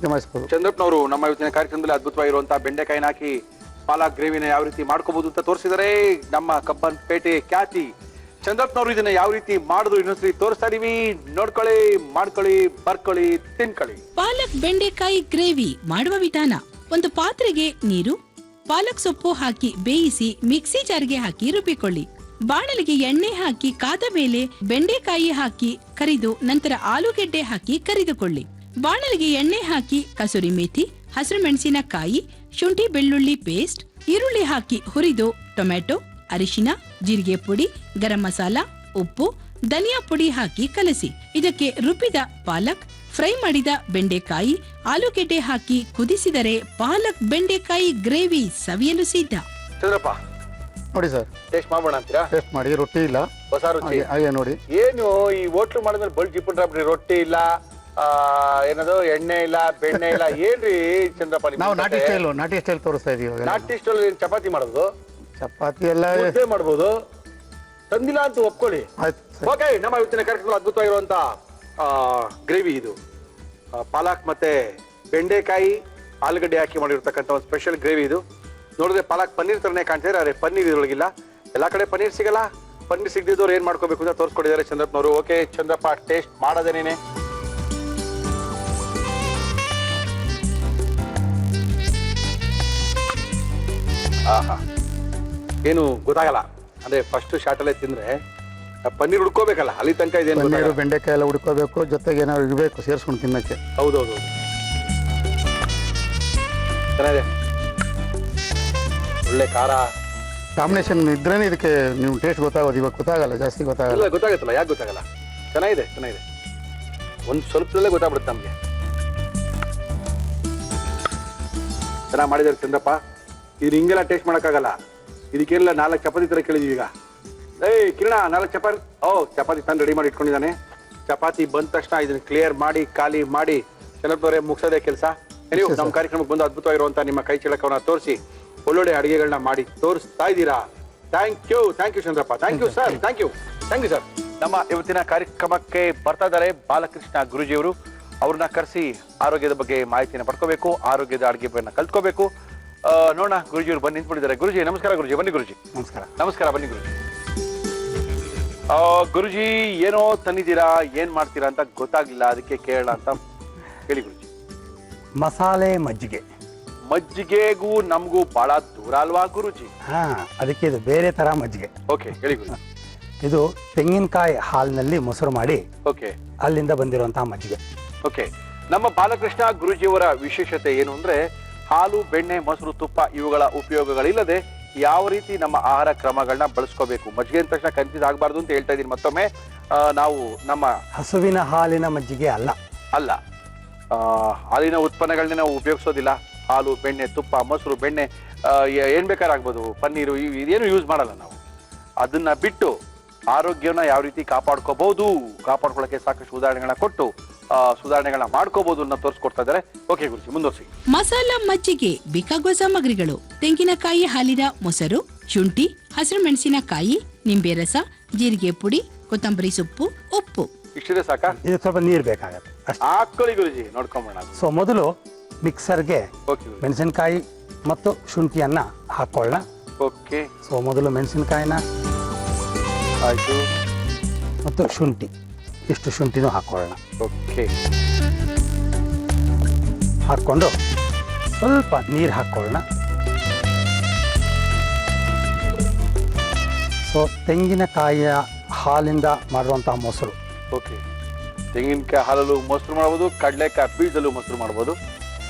ಜಮಾಯಿಸಬಹುದು. ಚಂದ್ರಪ್ಪನವರು ನಮ್ಮ ಇವತ್ತಿನ ಕಾರ್ಯಕ್ರಮದಲ್ಲಿ ಅದ್ಭುತವಾಗಿರುವಂತಹ ಬೆಂಡೆಕಾಯಿನ ಹಾಕಿ ಪಾಲಕ್ ಗ್ರೇವಿನ ಯಾವ ರೀತಿ ಮಾಡ್ಕೋಬಹುದು ಅಂತ ತೋರಿಸಿದರೆ ನಮ್ಮ ಕಬ್ಬನ್ಪೇಟೆ ಖ್ಯಾತಿ ಚಂದ್ರಪ್ಪನವರು ಇದನ್ನ ಯಾವ ರೀತಿ ಮಾಡಿದ್ರು ಇನ್ನೊಂದ್ಸರಿ ತೋರಿಸ್ತಾ ಇದೀವಿ. ನೋಡ್ಕೊಳ್ಳಿ, ಮಾಡ್ಕೊಳ್ಳಿ, ಬರ್ಕೊಳ್ಳಿ, ತಿನ್ಕೊಳ್ಳಿ. ಪಾಲಕ್ ಬೆಂಡೆಕಾಯಿ ಗ್ರೇವಿ ಮಾಡುವ ವಿಧಾನ: ಒಂದು ಪಾತ್ರೆಗೆ ನೀರು, ಪಾಲಕ್ ಸೊಪ್ಪು ಹಾಕಿ ಬೇಯಿಸಿ ಮಿಕ್ಸಿ ಜಾರ್ಗೆ ಹಾಕಿ ರುಬ್ಬಿಕೊಳ್ಳಿ. ಬಾಣಲಿಗೆ ಎಣ್ಣೆ ಹಾಕಿ ಕಾದ ಮೇಲೆ ಬೆಂಡೆಕಾಯಿ ಹಾಕಿ ಕರಿದು ನಂತರ ಆಲೂಗೆಡ್ಡೆ ಹಾಕಿ ಕರಿದುಕೊಳ್ಳಿ. ಬಾಣಲಿಗೆ ಎಣ್ಣೆ ಹಾಕಿ ಕಸೂರಿ ಮೇಥಿ, ಹಸಿರು ಮೆಣಸಿನಕಾಯಿ, ಶುಂಠಿ ಬೆಳ್ಳುಳ್ಳಿ ಪೇಸ್ಟ್, ಈರುಳ್ಳಿ ಹಾಕಿ ಹುರಿದು ಟೊಮೆಟೊ, ಅರಿಶಿನ, ಜೀರಿಗೆ ಪುಡಿ, ಗರಂ ಮಸಾಲ, ಉಪ್ಪು, ಧನಿಯಾ ಪುಡಿ ಹಾಕಿ ಕಲಸಿ. ಇದಕ್ಕೆ ರುಬ್ಬಿದ ಪಾಲಕ್, ಫ್ರೈ ಮಾಡಿದ ಬೆಂಡೆಕಾಯಿ, ಆಲೂಗೆಡ್ಡೆ ಹಾಕಿ ಕುದಿಸಿದರೆ ಪಾಲಕ್ ಬೆಂಡೆಕಾಯಿ ಗ್ರೇವಿ ಸವಿಯಲು ಸಿದ್ಧ. ಚಂದ್ರಪ್ಪ ನೋಡಿ ಸರ್, ಟೇಸ್ಟ್ ಮಾಡೋಣ ಅಂತೀರಾ? ಟೇಸ್ಟ್ ಮಾಡಿ. ರೊಟ್ಟಿ ಇಲ್ಲ, ಹೊಸ ರುಚಿ. ಹಾಗೆ ನೋಡಿ. ಏನು ಈ ಹೋಟ್ಲು ಮಾಡಿದ್ರೆ ಬಲ್ ಜಿಪ್ಪುಂಡ್ರಿ, ರೊಟ್ಟಿ ಇಲ್ಲ, ಏನದು ಎಣ್ಣೆ ಇಲ್ಲ, ಬೆಣ್ಣೆ ಇಲ್ಲ, ಏನ್ರಿ ಚಂದ್ರಪ್ಪ? ನಾವು ನಾಟಿ ಸ್ಟೈಲ್ ತೋರಿಸ್ತಾ ಇದೀವಿ. ನಾಟಿ ಸ್ಟೈಲ್ ಚಪಾತಿ ಮಾಡೋದು, ಚಪಾತಿ ಎಲ್ಲ ಮುದ್ದೆ ಮಾಡ್ಬೋದು. ತಂದಿಲ್ಲ ಅಂತ ಒಪ್ಕೊಳ್ಳಿ. ಓಕೆ, ನಮ್ಮ ಇವತ್ತಿನ ಕಾರ್ಯಕ್ರಮ ಅದ್ಭುತವಾಗಿರುವಂತ ಗ್ರೇವಿ ಇದು. ಪಾಲಕ್ ಮತ್ತೆ ಬೆಂಡೆಕಾಯಿ ಆಲೂಗಡ್ಡೆ ಹಾಕಿ ಮಾಡಿರ್ತಕ್ಕಂಥ ಒಂದು ಸ್ಪೆಷಲ್ ಗ್ರೇವಿ ಇದು. ನೋಡಿದ್ರೆ ಪಾಲಕ್ ಪನ್ನೀರ್ ತರನೇ ಕಾಣ್ತಿದ್ರೆ, ಅದೇ ಪನ್ನೀರ್ ಇದ್ರೊಳಗಿಲ್ಲ. ಎಲ್ಲಾ ಕಡೆ ಪನ್ನೀರ್ ಸಿಗಲ್ಲ. ಪನ್ನೀರ್ ಸಿಗದಿದ್ದವ್ರು ಏನ್ ಮಾಡ್ಕೋಬೇಕು ಅಂತ ತೋರಿಸ್ಕೊಟ್ಟಿದ್ದಾರೆ ಚಂದ್ರಪ್ಪನವರು. ಓಕೆ ಚಂದ್ರಪ್ಪ, ಟೇಸ್ಟ್ ಮಾಡೋದೇನೇನೆ? ಆಹಾ, ಏನು ಗೊತ್ತಾಗಲ್ಲ. ಅಂದ್ರೆ ಫಸ್ಟ್ ಶಾರ್ಟ್ ಅಲ್ಲೇ ತಿಂದ್ರೆ ಪನ್ನೀರ್ ಹುಡ್ಕೋಬೇಕಲ್ಲ, ಅಲ್ಲಿ ತನಕ ಇದೇನು ಪನ್ನೀರು ಬೆಂಡೆಕಾಯಿ ಎಲ್ಲ ಹುಡ್ಕೋಬೇಕು, ಜೊತೆಗೆ ಏನಾದ್ರು ಇರಬೇಕು ಸೇರಿಸ್ಕೊಂಡು ತಿನ್ನಕ್ಕೆ. ಹೌದೌದು, ಚೆನ್ನಾಗಿದೆ. ಒಳ್ಳೆ ಖಾರ ಕಾಂಬಿನೇಷನ್ ಇದ್ರೇನೆ ಇದಕ್ಕೆ ನೀವು ಟೇಸ್ಟ್ ಗೊತ್ತಾಗೋದು. ಇವಾಗ ಗೊತ್ತಾಗಲ್ಲ, ಜಾಸ್ತಿ ಗೊತ್ತಾಗಲ್ಲ. ಗೊತ್ತಾಗತ್ತಲ್ಲ, ಯಾಕೆ ಗೊತ್ತಾಗಲ್ಲ? ಚೆನ್ನಾಗಿದೆ, ಚೆನ್ನಾಗಿದೆ. ಒಂದು ಸ್ವಲ್ಪದಲ್ಲೇ ಗೊತ್ತಾಗ್ಬಿಡುತ್ತೆ ನಮ್ಗೆ. ಚೆನ್ನಾಗಿ ಮಾಡಿದ್ದಾರೆ ಚಂದ್ರಪ್ಪ. ಇದು ಹಿಂಗೆಲ್ಲ ಟೇಸ್ಟ್ ಮಾಡೋಕ್ಕಾಗಲ್ಲ. ಇದಕ್ಕೆಲ್ಲ 4 ಚಪಾತಿ ತರ ಕೇಳಿದೀವಿ ಈಗ. ಕಿರಣ, 4 ಚಪಾತಿ. ಚಪಾತಿ ತಂದು ರೆಡಿ ಮಾಡಿ ಇಟ್ಕೊಂಡಿದ್ದಾನೆ. ಚಪಾತಿ ಬಂದ ತಕ್ಷಣ ಇದನ್ನ ಕ್ಲಿಯರ್ ಮಾಡಿ ಖಾಲಿ ಮಾಡಿ ಚಂದ್ರಪ್ಪನವರೇ ಮುಗಿಸೋದೇ ಕೆಲಸ. ನೀವು ನಮ್ಮ ಕಾರ್ಯಕ್ರಮಕ್ಕೆ ಬಂದು ಅದ್ಭುತವಾಗಿರುವಂತಹ ನಿಮ್ಮ ಕೈ ಚಳಕವನ್ನ ತೋರಿಸಿ ಒಳ್ಳೊಳ್ಳೆ ಅಡುಗೆಗಳನ್ನ ಮಾಡಿ ತೋರಿಸ್ತಾ ಇದ್ದೀರಾ. Thank you Chandrappa, thank you sir, thank you sir. ನಮ್ಮ ಇವತ್ತಿನ ಕಾರ್ಯಕ್ರಮಕ್ಕೆ ಬರ್ತಾ ಇದ್ದಾರೆ ಬಾಲಕೃಷ್ಣ ಗುರುಜಿಯವರು. ಅವ್ರನ್ನ ಕರೆಸಿ ಆರೋಗ್ಯದ ಬಗ್ಗೆ ಮಾಹಿತಿಯನ್ನು ಪಡ್ಕೋಬೇಕು, ಆರೋಗ್ಯದ ಅಡುಗೆಯನ್ನು ಕಲ್ತ್ಕೋಬೇಕು. ನೋಡೋಣ, ಗುರುಜಿಯವರು ಬಂದು ನಿಂತ್ಬಿಟ್ಟಿದ್ದಾರೆ. ಗುರುಜಿ ನಮಸ್ಕಾರ. ಗುರುಜಿ ಬನ್ನಿ. ಗುರುಜಿ ನಮಸ್ಕಾರ. ಬನ್ನಿ ಗುರುಜಿ. ಗುರುಜಿ ಏನೋ ತಂದಿದ್ದೀರಾ, ಏನ್ ಮಾಡ್ತೀರಾ ಅಂತ ಗೊತ್ತಾಗ್ಲಿಲ್ಲ, ಅದಕ್ಕೆ ಕೇಳೋಣ ಅಂತ ಹೇಳಿ ಗುರುಜಿ. ಮಸಾಲೆ ಮಜ್ಜಿಗೆ. ಮಜ್ಜಿಗೆಗೂ ನಮಗೂ ಬಹಳ ದೂರ ಅಲ್ವಾ ಗುರುಜಿ? ಹಾ, ಅದಕ್ಕೆ ಇದು ಬೇರೆ ತರ ಮಜ್ಜಿಗೆ. ಓಕೆ, ಹೇಳಿ ಗುರುಜಿ. ಇದು ತೆಂಗಿನಕಾಯಿ ಹಾಲಿನಲ್ಲಿ ಮೊಸರು ಮಾಡಿ ಓಕೆ, ಅಲ್ಲಿಂದ ಬಂದಿರುವಂತಹ ಮಜ್ಜಿಗೆ. ಓಕೆ, ನಮ್ಮ ಬಾಲಕೃಷ್ಣ ಗುರುಜಿಯವರ ವಿಶೇಷತೆ ಏನು ಅಂದ್ರೆ ಹಾಲು, ಬೆಣ್ಣೆ, ಮೊಸರು, ತುಪ್ಪ ಇವುಗಳ ಉಪಯೋಗಗಳಿಲ್ಲದೆ ಯಾವ ರೀತಿ ನಮ್ಮ ಆಹಾರ ಕ್ರಮಗಳನ್ನ ಬಳಸ್ಕೋಬೇಕು. ಮಜ್ಜಿಗೆ ಅಂದ ತಕ್ಷಣ ಕನ್ಫ್ಯೂಸ್ ಆಗಬಾರ್ದು ಅಂತ ಹೇಳ್ತಾ ಇದೀನಿ ಮತ್ತೊಮ್ಮೆ. ನಾವು ನಮ್ಮ ಹಸುವಿನ ಹಾಲಿನ ಮಜ್ಜಿಗೆ ಅಲ್ಲ. ಹಾಲಿನ ಉತ್ಪನ್ನಗಳನ್ನ ನಾವು ಉಪಯೋಗಿಸೋದಿಲ್ಲ. ಹಾಲು, ಬೆಣ್ಣೆ, ತುಪ್ಪ, ಮೊಸರು, ಬೆಣ್ಣೆ ಏನ್ ಬೇಕಾದ್ರೆ ಆಗ್ಬೋದು, ಪನ್ನೀರು, ಇದೇನು ಯೂಸ್ ಮಾಡಲ್ಲ ನಾವು. ಅದನ್ನ ಬಿಟ್ಟು ಆರೋಗ್ಯವನ್ನ ಯಾವ ರೀತಿ ಕಾಪಾಡ್ಕೋಬಹುದು, ಕಾಪಾಡ್ಕೊಳ್ಳೋಕೆ ಸಾಕಷ್ಟು ಉದಾಹರಣೆಗಳನ್ನ ಕೊಟ್ಟು ಸುಧಾರಣೆಗಳನ್ನ ಮಾಡ್ಕೋಬಹುದು ಅನ್ನೋ ತೋರಿಸ್ಕೊಡ್ತಾ ಇದ್ದಾರೆ. ಓಕೆ ಗುರುಜಿ, ಮುಂದುವರಿಸಿ. ಮಸಾಲಾ ಮಜ್ಜಿಗೆ ಬೇಕಾಗುವ ಸಾಮಗ್ರಿಗಳು: ತೆಂಗಿನಕಾಯಿ ಹಾಲಿನ ಮೊಸರು, ಶುಂಠಿ, ಹಸಿರು ಮೆಣಸಿನಕಾಯಿ, ನಿಂಬೆ ರಸ, ಜೀರಿಗೆ ಪುಡಿ, ಕೊತ್ತಂಬರಿ ಸೊಪ್ಪು, ಉಪ್ಪು. ಇಷ್ಟಿದೆ ಸಾಕಾ? ಇದು ಸ್ವಲ್ಪ ನೀರು ಬೇಕಾಗತ್ತೆ ಅಷ್ಟೇ. ಹಾಕೊಳ್ಳಿ ಗುರುಜಿ, ನೋಡ್ಕೊಂಬೋಣ. ಸೊ ಮೊದಲು ಮಿಕ್ಸರ್ಗೆ ಮೆಣಸಿನಕಾಯಿ ಮತ್ತು ಶುಂಠಿಯನ್ನ ಹಾಕೊಳ್ಳೋಣ. ಓಕೆ, ಸೊ ಮೊದಲು ಮೆಣಸಿನಕಾಯಿನ ಆಯ್ತು ಮತ್ತು ಶುಂಠಿ, ಇಷ್ಟು ಶುಂಠಿನೂ ಹಾಕೊಳ್ಳೋಣ. ಓಕೆ, ಹಾಕ್ಕೊಂಡು ಸ್ವಲ್ಪ ನೀರು ಹಾಕ್ಕೊಳ್ಳೋಣ. ಸೊ ತೆಂಗಿನಕಾಯಿಯ ಹಾಲಿಂದ ಮಾಡುವಂತಹ ಮೊಸರು. ಓಕೆ, ತೆಂಗಿನಕಾಯಿ ಹಾಲಲ್ಲೂ ಮೊಸರು ಮಾಡ್ಬೋದು, ಕಡಲೆಕಾಯಿ ಬೀಜದಲ್ಲೂ ಮೊಸರು ಮಾಡ್ಬೋದು.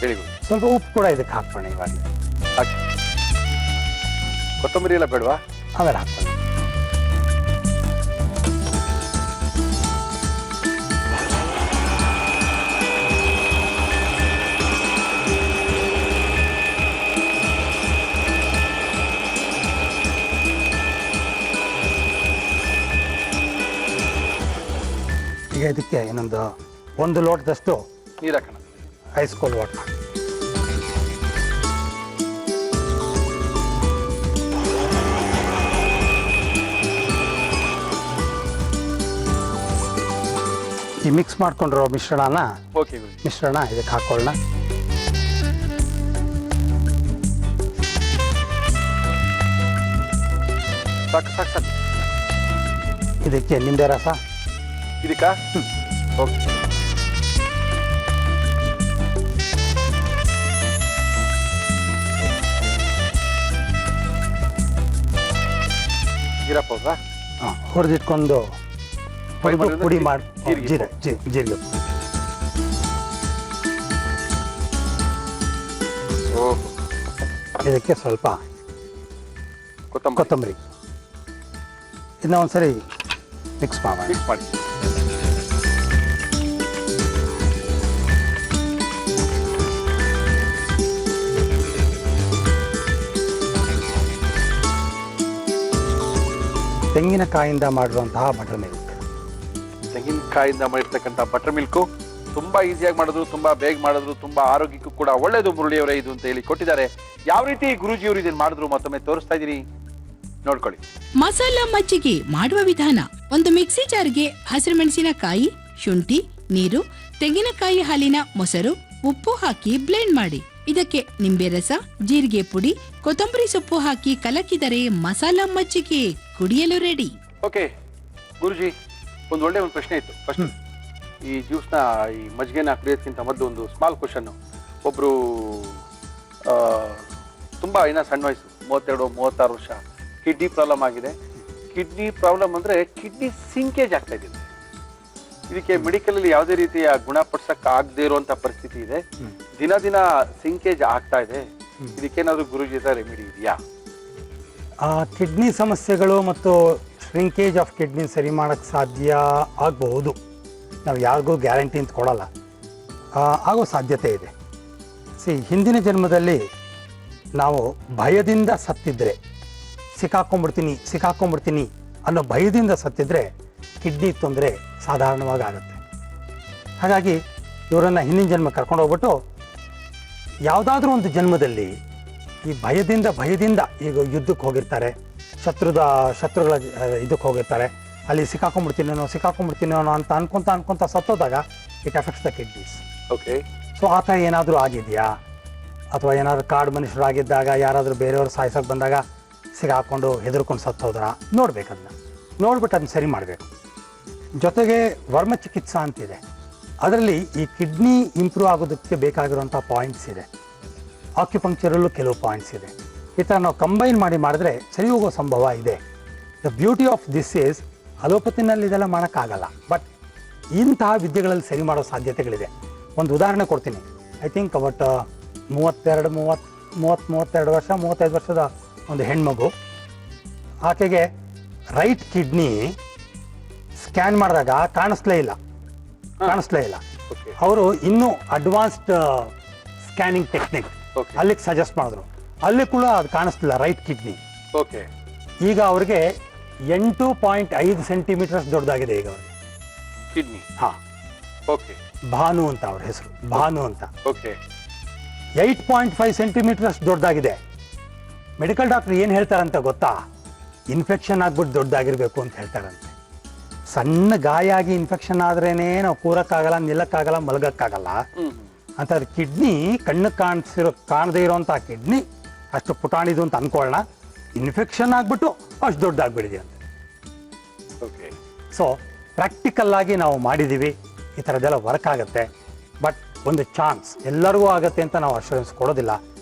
ಹೇಳಿ ಗುರು. ಸ್ವಲ್ಪ ಉಪ್ಪು ಕೂಡ ಇದಕ್ಕೆ ಹಾಕೋಣ. ಇವಾಗ ಹಾಕಿ. ಕೊತ್ತಂಬರಿ ಎಲ್ಲ ಬೇಡವಾ? ಆಮೇಲೆ ಹಾಕೋಣ. ಈಗ ಇದಕ್ಕೆ ಇನ್ನೊಂದು 1 ಲೋಟದಷ್ಟು ನೀರು ಹಾಕೋಣ. Ice cold water. ಈ ಮಿಕ್ಸ್ ಮಾಡ್ಕೊಂಡಿರೋ ಮಿಶ್ರಣ ಇದಕ್ಕೆ ಹಾಕೊಳ್ಳೋಣ. ಸಾಕು. ಇದಕ್ಕೆ ನಿಂಬೆ ರಸ. ಇದಕ್ಕ ಓಕೆ, ಜೀರಾ ಪೌಡ್ರಾ ಹುರಿದಿಟ್ಕೊಂಡು ಪುಡಿ ಮಾಡಿ ಜೀರಿಗೆ. ಇದಕ್ಕೆ ಸ್ವಲ್ಪ ಕೊತ್ತಂಬರಿ. ಇದನ್ನ ಒಂದ್ಸರಿ ಮಿಕ್ಸ್ ಮಾಡಿ. ತೆಂಗಿನಕಾಯಿಂದ ಮಾಡಿರುವಂತಹ ಬಟರ್ ಮಿಲ್ಕ್. ತೆಂಗಿನಕಾಯಿಂದ ಮಾಡಿರ್ತಕ್ಕಂಥ ಬಟರ್ ಮಿಲ್ಕು ತುಂಬಾ ಈಸಿಯಾಗಿ ಮಾಡಿದ್ರು, ತುಂಬಾ ಬೇಗ ಮಾಡಿದ್ರು, ತುಂಬಾ ಆರೋಗ್ಯಕ್ಕೂ ಕೂಡ ಒಳ್ಳೇದು ಮುರಳಿಯವರೇ ಇದು ಅಂತ ಹೇಳಿ ಕೊಟ್ಟಿದ್ದಾರೆ. ಯಾವ ರೀತಿ ಗುರುಜಿಯವರು ಇದನ್ನ ಮಾಡಿದ್ರು ಮತ್ತೊಮ್ಮೆ ತೋರಿಸ್ತಾ ಇದೀನಿ, ನೋಡ್ಕೊಳ್ಳಿ. ಮಸಾಲಾ ಮಜ್ಜಿಗೆ ಮಾಡುವ ವಿಧಾನ: ಒಂದು ಮಿಕ್ಸಿ ಜಾರ್ಗೆ ಹಸಿರು ಮೆಣಸಿನಕಾಯಿ, ಶುಂಠಿ, ನೀರು, ತೆಂಗಿನಕಾಯಿ ಹಾಲಿನ ಮೊಸರು, ಉಪ್ಪು ಹಾಕಿ ಬ್ಲೆಂಡ್ ಮಾಡಿ. ಇದಕ್ಕೆ ನಿಂಬೆ ರಸ, ಜೀರಿಗೆ ಪುಡಿ, ಕೊತ್ತಂಬರಿ ಸೊಪ್ಪು ಹಾಕಿ ಕಲಕಿದರೆ ಮಸಾಲಾ ಮಜ್ಜಿಗೆ ಕುಡಿಯಲು ರೆಡಿ. ಓಕೆ ಗುರುಜಿ, ಒಂದು ಪ್ರಶ್ನೆ ಇತ್ತು. ಫಸ್ಟ್ ಈ ಜ್ಯೂಸ್ನ, ಈ ಮಜ್ಜಿಗೆನ ಕುಡಿಯೋದಕ್ಕಿಂತ ಮೊದಲು ಒಂದು ಸ್ಮಾಲ್ ಕ್ವಶನ್. ಒಬ್ರು ತುಂಬಾ ಸಣ್ಣ ವಯಸ್ಸು, 32-36 ವರ್ಷ, ಕಿಡ್ನಿ ಪ್ರಾಬ್ಲಮ್ ಆಗಿದೆ. ಕಿಡ್ನಿ ಪ್ರಾಬ್ಲಮ್ ಅಂದ್ರೆ ಕಿಡ್ನಿ ಸಿಂಕೇಜ್ ಆಗ್ತಾ ಇದೆ. ಇದಕ್ಕೆ ಮೆಡಿಕಲ್ ಅಲ್ಲಿ ಯಾವುದೇ ರೀತಿಯ ಗುಣಪಡಿಸಕ್ ಆಗದೆ ಇರುವಂತ ಪರಿಸ್ಥಿತಿ ಇದೆ. ದಿನ ಸಿಂಕೇಜ್ ಆಗ್ತಾ ಇದೆ. ಇದಕ್ಕೇನಾದ್ರು ಗುರುಜಿ ರೆಮಿಡಿ ಇದೆಯಾ? ಕಿಡ್ನಿ ಸಮಸ್ಯೆಗಳು ಮತ್ತು ಶ್ರಿಂಕೇಜ್ ಆಫ್ ಕಿಡ್ನಿ ಸರಿ ಮಾಡೋಕ್ಕೆ ಸಾಧ್ಯ ಆಗಬಹುದು. ನಾವು ಯಾರಿಗೂ ಗ್ಯಾರಂಟಿ ಅಂತ ಕೊಡಲ್ಲ, ಆಗೋ ಸಾಧ್ಯತೆ ಇದೆ. ಹಿಂದಿನ ಜನ್ಮದಲ್ಲಿ ನಾವು ಭಯದಿಂದ ಸತ್ತಿದ್ರೆ, ಸಿಕ್ಕಾಕೊಂಡ್ಬಿಡ್ತೀನಿ ಅನ್ನೋ ಭಯದಿಂದ ಸತ್ತಿದ್ರೆ ಕಿಡ್ನಿ ತೊಂದರೆ ಸಾಧಾರಣವಾಗಿ ಆಗುತ್ತೆ. ಹಾಗಾಗಿ ಇವರನ್ನು ಹಿಂದಿನ ಜನ್ಮ ಕರ್ಕೊಂಡು ಹೋಗ್ಬಿಟ್ಟು ಯಾವುದಾದ್ರೂ ಒಂದು ಜನ್ಮದಲ್ಲಿ ಈ ಭಯದಿಂದ ಈಗ ಯುದ್ಧಕ್ಕೆ ಹೋಗಿರ್ತಾರೆ, ಶತ್ರುಗಳ ಇದಕ್ಕೆ ಹೋಗಿರ್ತಾರೆ, ಅಲ್ಲಿ ಸಿಕ್ಕಾಕೊಂಡ್ಬಿಡ್ತೀನೋ ಅಂತ ಅನ್ಕೊಂತ ಸತ್ತೋದಾಗ it effects the kidneys. Okay. So ಆ ಥರ ಏನಾದರೂ ಆಗಿದೆಯಾ, ಅಥವಾ ಏನಾದರೂ ಕಾಡು ಮನುಷ್ಯರಾಗಿದ್ದಾಗ ಯಾರಾದರೂ ಬೇರೆಯವರು ಸಾಯಿಸೋಕೆ ಬಂದಾಗ ಸಿಗಾಕೊಂಡು ಹೆದರ್ಕೊಂಡು ಸತ್ತೋದ್ರ ನೋಡ್ಬೇಕು. ಅದನ್ನ ನೋಡ್ಬಿಟ್ಟು ಅದನ್ನ ಸರಿ ಮಾಡಬೇಕು. ಜೊತೆಗೆ ವರ್ಮ ಚಿಕಿತ್ಸಾ ಅಂತಿದೆ, ಅದರಲ್ಲಿ ಈ ಕಿಡ್ನಿ ಇಂಪ್ರೂವ್ ಆಗೋದಕ್ಕೆ ಬೇಕಾಗಿರುವಂಥ ಪಾಯಿಂಟ್ಸ್ ಇದೆ. ಆಕ್ಯುಪಂಕ್ಚರಲ್ಲೂ ಕೆಲವು ಪಾಯಿಂಟ್ಸ್ ಇದೆ. ಈ ಥರ ನಾವು ಕಂಬೈನ್ ಮಾಡಿದ್ರೆ ಸರಿ ಹೋಗೋ ಸಂಭವ ಇದೆ. The beauty of this is ಅಲೋಪತಿನಲ್ಲಿ ಇದೆಲ್ಲ ಮಾಡೋಕ್ಕಾಗಲ್ಲ, ಬಟ್ ಇಂತಹ ವಿದ್ಯೆಗಳಲ್ಲಿ ಸರಿ ಮಾಡೋ ಸಾಧ್ಯತೆಗಳಿದೆ. ಒಂದು ಉದಾಹರಣೆ ಕೊಡ್ತೀನಿ. ಐ ಥಿಂಕ್ ಅವತ್ತು 35 ವರ್ಷದ ಒಂದು ಹೆಣ್ಮಗು, ಆಕೆಗೆ ರೈಟ್ ಕಿಡ್ನಿ ಸ್ಕ್ಯಾನ್ ಮಾಡಿದಾಗ ಕಾಣಿಸ್ಲೇ ಇಲ್ಲ. ಅವರು ಇನ್ನೂ ಅಡ್ವಾನ್ಸ್ಡ್ ಸ್ಕ್ಯಾನಿಂಗ್ ಟೆಕ್ನಿಕ್ ಅಲ್ಲಿಗೆ ಸಜೆಸ್ಟ್ ಮಾಡಿದ್ರು. ಅಲ್ಲಿ ಕೂಡ ಅದು ಕಾಣಿಸ್ತಿಲ್ಲ ರೈಟ್ ಕಿಡ್ನಿ. ಓಕೆ. ಈಗ ಅವ್ರಿಗೆ 8.5 ಸೆಂಟಿಮೀಟರ್ಸ್ ದೊಡ್ಡದಾಗಿದೆ ಈಗ ಅವ್ರಿಗೆ ಕಿಡ್ನಿ. ಹಾ. ಓಕೆ. ಭಾನು ಅಂತ ಅವ್ರ ಹೆಸರು, ಭಾನು ಅಂತ. ಓಕೆ. 8.5 ಸೆಂಟಿಮೀಟರ್ಸ್ ದೊಡ್ಡದಾಗಿದೆ. ಮೆಡಿಕಲ್ ಡಾಕ್ಟರ್ ಏನು ಹೇಳ್ತಾರಂತ ಗೊತ್ತಾ? ಇನ್ಫೆಕ್ಷನ್ ಆಗ್ಬಿಟ್ಟು ದೊಡ್ಡದಾಗಿರ್ಬೇಕು ಅಂತ ಹೇಳ್ತಾರಂತೆ. ಸಣ್ಣ ಗಾಯ ಆಗಿ ಇನ್ಫೆಕ್ಷನ್ ಆದ್ರೇನೆ ನಾವು ಕೂರಕ್ಕಾಗಲ್ಲ, ನಿಲ್ಲಕ್ಕಾಗಲ್ಲ, ಮಲಗಕ್ಕಾಗಲ್ಲ ಅಂತ. ಕಿಡ್ನಿ ಕಣ್ಣು ಕಾಣದೇ ಇರೋಂಥ ಕಿಡ್ನಿ ಅಷ್ಟು ಪುಟಾಣಿದು ಅಂತ ಅನ್ಕೊಳ್ಳೋಣ. ಇನ್ಫೆಕ್ಷನ್ ಆಗ್ಬಿಟ್ಟು ಅಷ್ಟು ದೊಡ್ಡದಾಗ್ಬಿಡಿದೆ ಅಂತ. ಓಕೆ. ಸೊ ಪ್ರಾಕ್ಟಿಕಲ್ ಆಗಿ ನಾವು ಮಾಡಿದ್ದೀವಿ, ಈ ಥರದ್ದೆಲ್ಲ ವರ್ಕ್ ಆಗುತ್ತೆ. ಬಟ್ ಒಂದು ಚಾನ್ಸ್ ಎಲ್ಲರಿಗೂ ಆಗುತ್ತೆ ಅಂತ ನಾವು ಅಶ್ಯೂರೆನ್ಸ್ ಕೊಡೋದಿಲ್ಲ.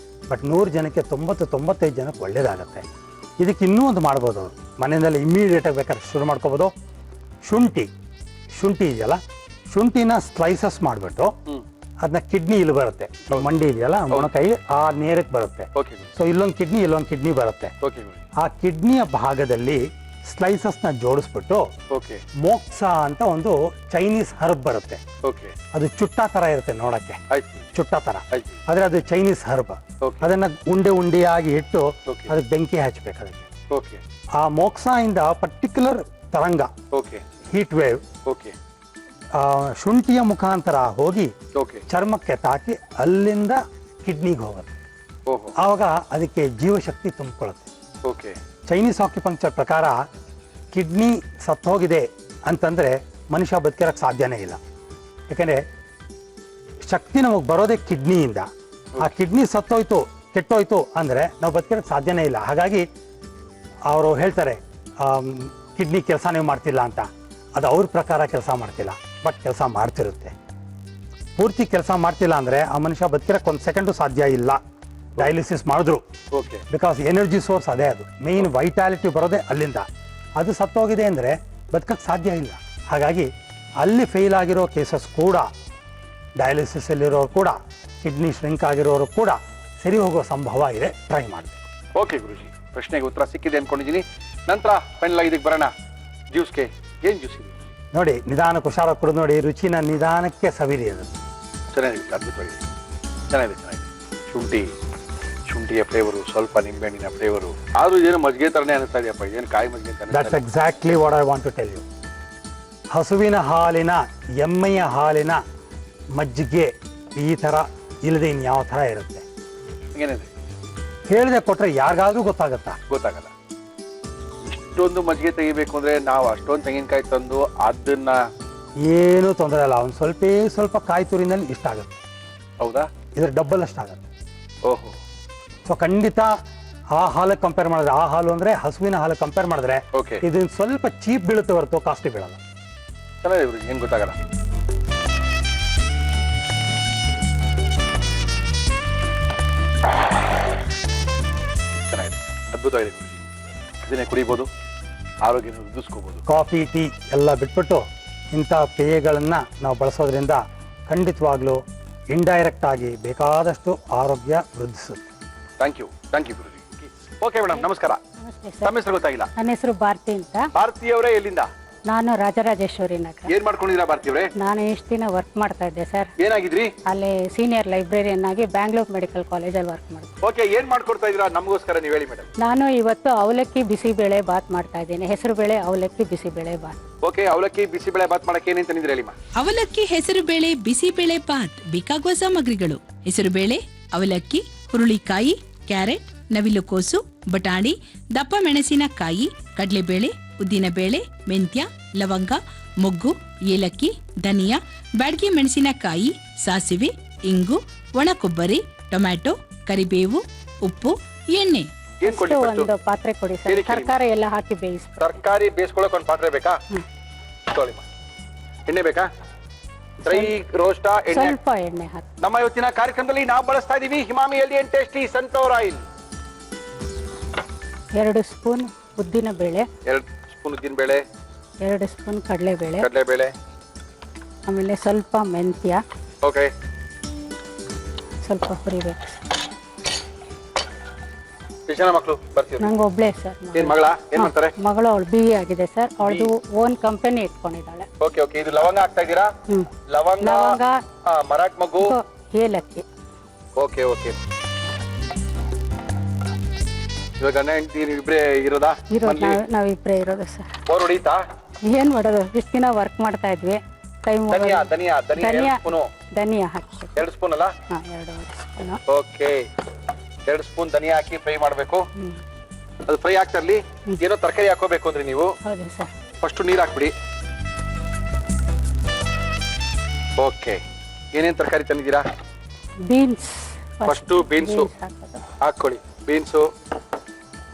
ಬಟ್ 100 ಜನಕ್ಕೆ 90-95 ಜನಕ್ಕೆ ಒಳ್ಳೇದಾಗತ್ತೆ. ಇದಕ್ಕೆ ಇನ್ನೂ ಒಂದು ಮಾಡ್ಬೋದು. ಅವರು ಮನೆಯಲ್ಲಿ ಇಮ್ಮಿಡಿಯೇಟಾಗಿ ಬೇಕಾದ್ರೆ ಶುರು ಮಾಡ್ಕೋಬೋದು. ಶುಂಠಿ ಇದೆಯಲ್ಲ, ಶುಂಠಿನ ಸ್ಲೈಸಸ್ ಮಾಡಿಬಿಟ್ಟು ಅದನ್ನ ಕಿಡ್ನಿ ಇಲ್ಲಿ ಬರುತ್ತೆ, ಮಂಡಿ ಇದೆಯಲ್ಲ ಮೊಣಕೈ ಆ ನೇರಕ್ಕೆ ಬರುತ್ತೆ. ಸೊ ಇಲ್ಲೊಂದು ಕಿಡ್ನಿ ಬರುತ್ತೆ. ಆ ಕಿಡ್ನಿಯ ಭಾಗದಲ್ಲಿ ಸ್ಲೈಸಸ್ ನ ಜೋಡಿಸ್ಬಿಟ್ಟು ಮೋಕ್ಸಾ ಅಂತ ಒಂದು ಚೈನೀಸ್ ಹರ್ಬ್ ಬರುತ್ತೆ. ಅದು ಚುಟ್ಟ ತರ ಇರುತ್ತೆ ನೋಡಕ್ಕೆ, ಚುಟ್ಟ ತರ, ಆದ್ರೆ ಅದು ಚೈನೀಸ್ ಹರ್ಬ್. ಅದನ್ನ ಉಂಡೆಯಾಗಿ ಇಟ್ಟು ಅದಕ್ಕೆ ಬೆಂಕಿ ಹಚ್ಚಬೇಕು. ಅದಕ್ಕೆ ಆ ಮೋಕ್ಸಾ ಇಂದ ಪರ್ಟಿಕ್ಯುಲರ್ ತರಂಗ, ಹೀಟ್ ವೇವ್, ಶುಂಠಿಯ ಮುಖಾಂತರ ಹೋಗಿ ಚರ್ಮಕ್ಕೆ ತಾಕಿ ಅಲ್ಲಿಂದ ಕಿಡ್ನಿಗೆ ಹೋಗುತ್ತೆ. ಆವಾಗ ಅದಕ್ಕೆ ಜೀವಶಕ್ತಿ ತುಂಬಿಕೊಳ್ಳುತ್ತೆ. ಚೈನೀಸ್ ಆಕ್ಯುಪಂಕ್ಚರ್ ಪ್ರಕಾರ ಕಿಡ್ನಿ ಸತ್ತೋಗಿದೆ ಅಂತಂದ್ರೆ ಮನುಷ್ಯ ಬದುಕಿರಕ್ಕೆ ಸಾಧ್ಯನೇ ಇಲ್ಲ. ಯಾಕಂದ್ರೆ ಶಕ್ತಿ ನಮಗೆ ಬರೋದೇ ಕಿಡ್ನಿಯಿಂದ. ಆ ಕಿಡ್ನಿ ಸತ್ತೋಯ್ತು, ಕೆಟ್ಟೋಯ್ತು ಅಂದ್ರೆ ನಾವು ಬದುಕಿರಕ್ಕೆ ಸಾಧ್ಯನೇ ಇಲ್ಲ. ಹಾಗಾಗಿ ಅವರು ಹೇಳ್ತಾರೆ ಕಿಡ್ನಿ ಕೆಲಸನೇ ಮಾಡ್ತಿಲ್ಲ ಅಂತ. ಅದು ಅವ್ರ ಪ್ರಕಾರ ಕೆಲಸ ಮಾಡ್ತಿಲ್ಲ, ಬಟ್ ಕೆಲಸ ಮಾಡ್ತಿರುತ್ತೆ. ಪೂರ್ತಿ ಕೆಲಸ ಮಾಡ್ತಿಲ್ಲ ಅಂದ್ರೆ ಆ ಮನುಷ್ಯ ಬದುಕಿರಕ್ಕೆ 1 ಸೆಕೆಂಡು ಸಾಧ್ಯ ಇಲ್ಲ. ಡಯಾಲಿಸಿಸ್ ಮಾಡಿದ್ರು, ಬಿಕಾಸ್ ಎನರ್ಜಿ ಸೋರ್ಸ್ ಅದೇ, ಅದು ಮೇನ್ ವೈಟಾಲಿಟಿ ಬರೋದೇ ಅಲ್ಲಿಂದ. ಅದು ಸತ್ತೋಗಿದೆ ಅಂದರೆ ಬದುಕಕ್ಕೆ ಸಾಧ್ಯ ಇಲ್ಲ. ಹಾಗಾಗಿ ಅಲ್ಲಿ ಫೇಲ್ ಆಗಿರೋ ಕೇಸಸ್ ಕೂಡ, ಡಯಾಲಿಸಿಸ್ ಅಲ್ಲಿರೋರು ಕೂಡ, ಕಿಡ್ನಿ ಶ್ರಿಂಕ್ ಆಗಿರೋರು ಕೂಡ ಸರಿ ಹೋಗೋ ಸಂಭವ ಇದೆ. ಟ್ರೈ ಮಾಡಬೇಕು. ಓಕೆ ಗುರುಜಿ, ಪ್ರಶ್ನೆಗೆ ಉತ್ತರ ಸಿಕ್ಕಿದೆ ಅನ್ಕೊಂಡಿದ್ದೀನಿ. ನಂತರ ಫೈನಲ್ ಆಗಿ ಇದಕ್ಕೆ ಬರೋಣ. ಜ್ಯೂಸ್ಗೆ ಏನು ಜ್ಯೂಸ್ ಇದೆ ನೋಡಿ, ನಿಧಾನಕ್ಕೆ ಹುಷಾರ ಕುಡಿದು ನೋಡಿ, ರುಚಿನ ನಿಧಾನಕ್ಕೆ ಸವಿರಿ. ಅದು ಚೆನ್ನಾಗಿದೆ, ಅದ್ಭುತವಾಗಿದೆ, ಚೆನ್ನಾಗಿದೆ. ಶುಂಠಿಯ ಫ್ಲೇವರು, ಸ್ವಲ್ಪ ನಿಂಬೆಹಣ್ಣಿನ ಫ್ಲೇವರು, ಆದ್ರೂ ಏನು ಮಜ್ಜಿಗೆ ತರನೇ ಅನಿಸ್ತಾ ಇದೆಯಪ್ಪ. ಏನು ಕಾಯಿ ಮಜ್ಜಿಗೆ ಅಂತ. That's exactly what I want to tell you. ಹಸುವಿನ ಹಾಲಿನ, ಎಮ್ಮೆಯ ಹಾಲಿನ ಮಜ್ಜಿಗೆ ಈ ಥರ ಇಲ್ಲದೆ ಇನ್ಯಾವ ಥರ ಇರುತ್ತೆ. ಏನಿದೆ ಹೇಳಿದೆ ಕೊಟ್ಟರೆ ಯಾರಿಗಾದ್ರೂ ಗೊತ್ತಾಗಲ್ಲ. ಇಷ್ಟೊಂದು ಮಜ್ಜಿಗೆ ತೆಗಿಬೇಕು ಅಂದ್ರೆ ನಾವು ಅಷ್ಟೊಂದು ತೆಂಗಿನಕಾಯಿ ತಂದು ಅದನ್ನ ಏನೂ ತೊಂದರೆ ಇಲ್ಲ. ಒಂದು ಸ್ವಲ್ಪ ಕಾಯಿ ತುರಿನಲ್ಲಿ ಇಷ್ಟ ಆಗುತ್ತೆ. ಹೌದಾ? ಇದ್ರ ಡಬ್ಬಲ್ ಅಷ್ಟಾಗುತ್ತೆ. ಓಹೋ. ಸೊ ಖಂಡಿತ ಆ ಹಾಲಿಗೆ ಕಂಪೇರ್ ಮಾಡಿದ್ರೆ, ಆ ಹಾಲು ಅಂದ್ರೆ ಹಸುವಿನ ಹಾಲು ಕಂಪೇರ್ ಮಾಡಿದ್ರೆ ಇದನ್ನ ಸ್ವಲ್ಪ ಚೀಪ್ ಬೀಳುತ್ತೆ ಹೊರತು ಕಾಸ್ಟ್ಲಿ ಬೀಳಲ್ಲ. ಚೆನ್ನಾಗಿದೆ ಗುರುಜಿ, ಏನು ಗೊತ್ತಾಗಲ್ಲ. ಚೆನ್ನಾಗಿದೆ, ಅದ್ಭುತವಾಗಿದೆ ಗುರುಜಿ. ಇದನ್ನೇ ಕುಡಿಬೋದು, ಆರೋಗ್ಯ ವೃದ್ಧಿಸ್ಕೋಬಹುದು. ಕಾಫಿ, ಟೀ ಎಲ್ಲ ಬಿಟ್ಬಿಟ್ಟು ಇಂಥ ಪೇಯಗಳನ್ನ ನಾವು ಬಳಸೋದ್ರಿಂದ ಖಂಡಿತವಾಗ್ಲೂ ಇಂಡೈರೆಕ್ಟ್ ಆಗಿ ಬೇಕಾದಷ್ಟು ಆರೋಗ್ಯ ವೃದ್ಧಿಸುತ್ತೆ. Thank you Guruji. Okay madam, ನಮಸ್ಕಾರ. ತಮ್ಮ ಹೆಸರು ಗೊತ್ತಾಗಿಲ್ಲ. ನನ್ನ ಹೆಸರು ಭಾರತಿ ಅಂತ. ಭಾರತಿ ಅವರೇ, ಎಲ್ಲಿಂದ? ನಾನು ರಾಜರಾಜೇಶ್ವರಿ ನಗರ. ಏನ್ ಮಾಡ್ಕೊಂಡಿದ್ದೀರಾ ಭಾರತಿ ಅವರೇ? ನಾನು ಇಷ್ಟು ದಿನ ವರ್ಕ್ ಮಾಡ್ತಾ ಇದ್ದೆ ಸರ್. ಏನಾಗಿದ್ರಿ? ಅಲ್ಲಿ ಸೀನಿಯರ್ ಲೈಬ್ರರಿಯನ್ ಆಗಿ ಬ್ಯಾಂಗ್ಳೂರ್ ಮೆಡಿಕಲ್ ಕಾಲೇಜಲ್ಲಿ ವರ್ಕ್ ಮಾಡಿದೆ. ಓಕೆ, ಏನ್ ಮಾಡ್ಕೊಡ್ತಾ ಇದ್ದೀರಾ ನಮಗೋಸ್ಕರ ನೀವು ಹೇಳಿ ಮೇಡಮ್. ನಾನು ಇವತ್ತು ಅವಲಕ್ಕಿ ಬಿಸಿಬೇಳೆ ಬಾತ್ ಮಾಡ್ತಾ ಇದ್ದೀನಿ. ಹೆಸರು ಬೇಳೆ ಅವಲಕ್ಕಿ ಬಿಸಿಬೇಳೆ ಬಾತ್. ಓಕೆ, ಅವಲಕ್ಕಿ ಬಿಸಿಬೇಳೆ ಬಾತ್ ಮಾಡಕ್ಕೆ ಏನೇನು ತಂದಿದ್ದೀರಾ ಹೇಳಿಮ್ಮ. ಅವಲಕ್ಕಿ, ಹೆಸರುಬೇಳೆ, ಬಿಸಿಬೇಳೆ ಬಾತ್ ಬೇಕಾಗುವ ಸಾಮಗ್ರಿಗಳು: ಹೆಸರುಬೇಳೆ, ಅವಲಕ್ಕಿ, ಹುರುಳಿಕಾಯಿ, ಕ್ಯಾರೆಟ್, ನವಿಲುಕೋಸು, ಬಟಾಣಿ, ದಪ್ಪ ಮೆಣಸಿನಕಾಯಿ, ಕಡಲೆಬೇಳೆ, ಉದ್ದಿನಬೇಳೆ, ಮೆಂತ್ಯ, ಲವಂಗ, ಮೊಗ್ಗು, ಏಲಕ್ಕಿ, ಧನಿಯಾ, ಬ್ಯಾಡಗಿ ಮೆಣಸಿನಕಾಯಿ, ಸಾಸಿವೆ, ಇಂಗು, ಒಣ ಕೊಬ್ಬರಿ, ಟೊಮ್ಯಾಟೊ, ಕರಿಬೇವು, ಉಪ್ಪು, ಎಣ್ಣೆ. ಏನ್ ಕೊಡ್ಲಿ first? ಒಂದು ಪಾತ್ರೆ ಕೊಡಿ ಸರ್, ಏನಕ್ಕೆ ತರಕಾರಿ ಎಲ್ಲ ಹಾಕಿ ಬೇಯಿಸ್ಬೇಕು. ತರಕಾರಿ ಬೇಯಿಸ್ಕೊಳಕ್ ಒಂದು ಪಾತ್ರೆ ಬೇಕಾ? ತೊಳಿಮ್ಮ. ಎಣ್ಣೆ ಬೇಕಾ? ಡ್ರೈ ರೋಸ್ಟಾ ಎಣ್ಣೆ? ಸ್ವಲ್ಪ ಎಣ್ಣೆ ಹಾಕಿ. ನಮ್ಮ ಇವತ್ತಿನ ಕಾರ್ಯಕ್ರಮದಲ್ಲಿ ನಾವು ಬಳಸ್ತಾ ಇದೀವಿ ಹಿಮಾಮಿ healthy and tasty sunflower oil. 2 spoon ಉದ್ದಿನ ಬೇಳೆ, 2 ಸ್ಪೂನ್ ಉದ್ದಿನ ಬೇಳೆ, 2 ಸ್ಪೂನ್ ಕಡಲೆಬೇಳೆ, ಕಡಲೆಬೇಳೆ, ಆಮೇಲೆ ಸ್ವಲ್ಪ ಮೆಂತ್ಯ, ಓಕೆ. ಸ್ವಲ್ಪ ಹುರಿಬೇಕು. ಎಷ್ಟು ಜನ ಮಕ್ಕಳು ಬರ್ತೀವಿ? ನಂಗೆ ಒಬ್ಳೆ ಸರ್. ಏನ್ ಮಗಳ ಏನ್ ಮಾಡ್ತಾರೆ? ಮಗಳು ಅವಳು BE ಆಗಿದೆ ಸರ್, ಅವಳದು ಓನ್ ಕಂಪನಿ ಇಟ್ಕೊಂಡಿದ್ದಾಳೆ. Okay okay. ಇದು ಲವಂಗ ಹಾಕ್ತಾ ಇದ್ದೀರಾ? ಲವಂಗ, ಮರಾಠ್ ಮಗು, ಏಲಕ್ಕಿ. Okay okay. ಇವಾಗ ಗಂಡ ಹೆಂಡತಿ ಇಬ್ರೇ ಇರೋದಾ? ನಾವಿಬ್ರೇ ಇರೋದು ಸರ್. ಬೋರ್ ಹೊಡೀತಾ? ಏನ್ ಮಾಡೋದು, ಇಷ್ಟು ದಿನ ವರ್ಕ್ ಮಾಡ್ತಾ ಇದ್ವಿ. ಟೈಮ್ ಧನಿಯಾ ಧನಿಯಾ ಧನಿಯಾ 2 ಸ್ಪೂನು. ಧನಿಯಾ ಹಾಕಿ. 2 ಸ್ಪೂನ್ ಅಲ್ಲ? 2 ಸ್ಪೂನ್. ಓಕೆ. 2 ಸ್ಪೂನ್ ಧನಿಯಾ ಹಾಕಿ ಫ್ರೈ ಮಾಡಬೇಕು. ಅದು ಫ್ರೈ ಆಗ್ತಾ ಇರ್ಲಿ. ಏನೋ ತರಕಾರಿ ಹಾಕೋಬೇಕು ಅಂದ್ರೆ ನೀವು ಹೌದು ಸರ್. ಫಸ್ಟ್ ನೀರ್ ಹಾಕ್ಬಿಡಿ. ಓಕೆ. ಏನೇನ್ ತರಕಾರಿ ತಂದಿದ್ದೀರಾ? ಬೀನ್ಸ್. ಫಸ್ಟ್ ಬೀನ್ಸು ಹಾಕೊಳ್ಳಿ. ಬೀನ್ಸು,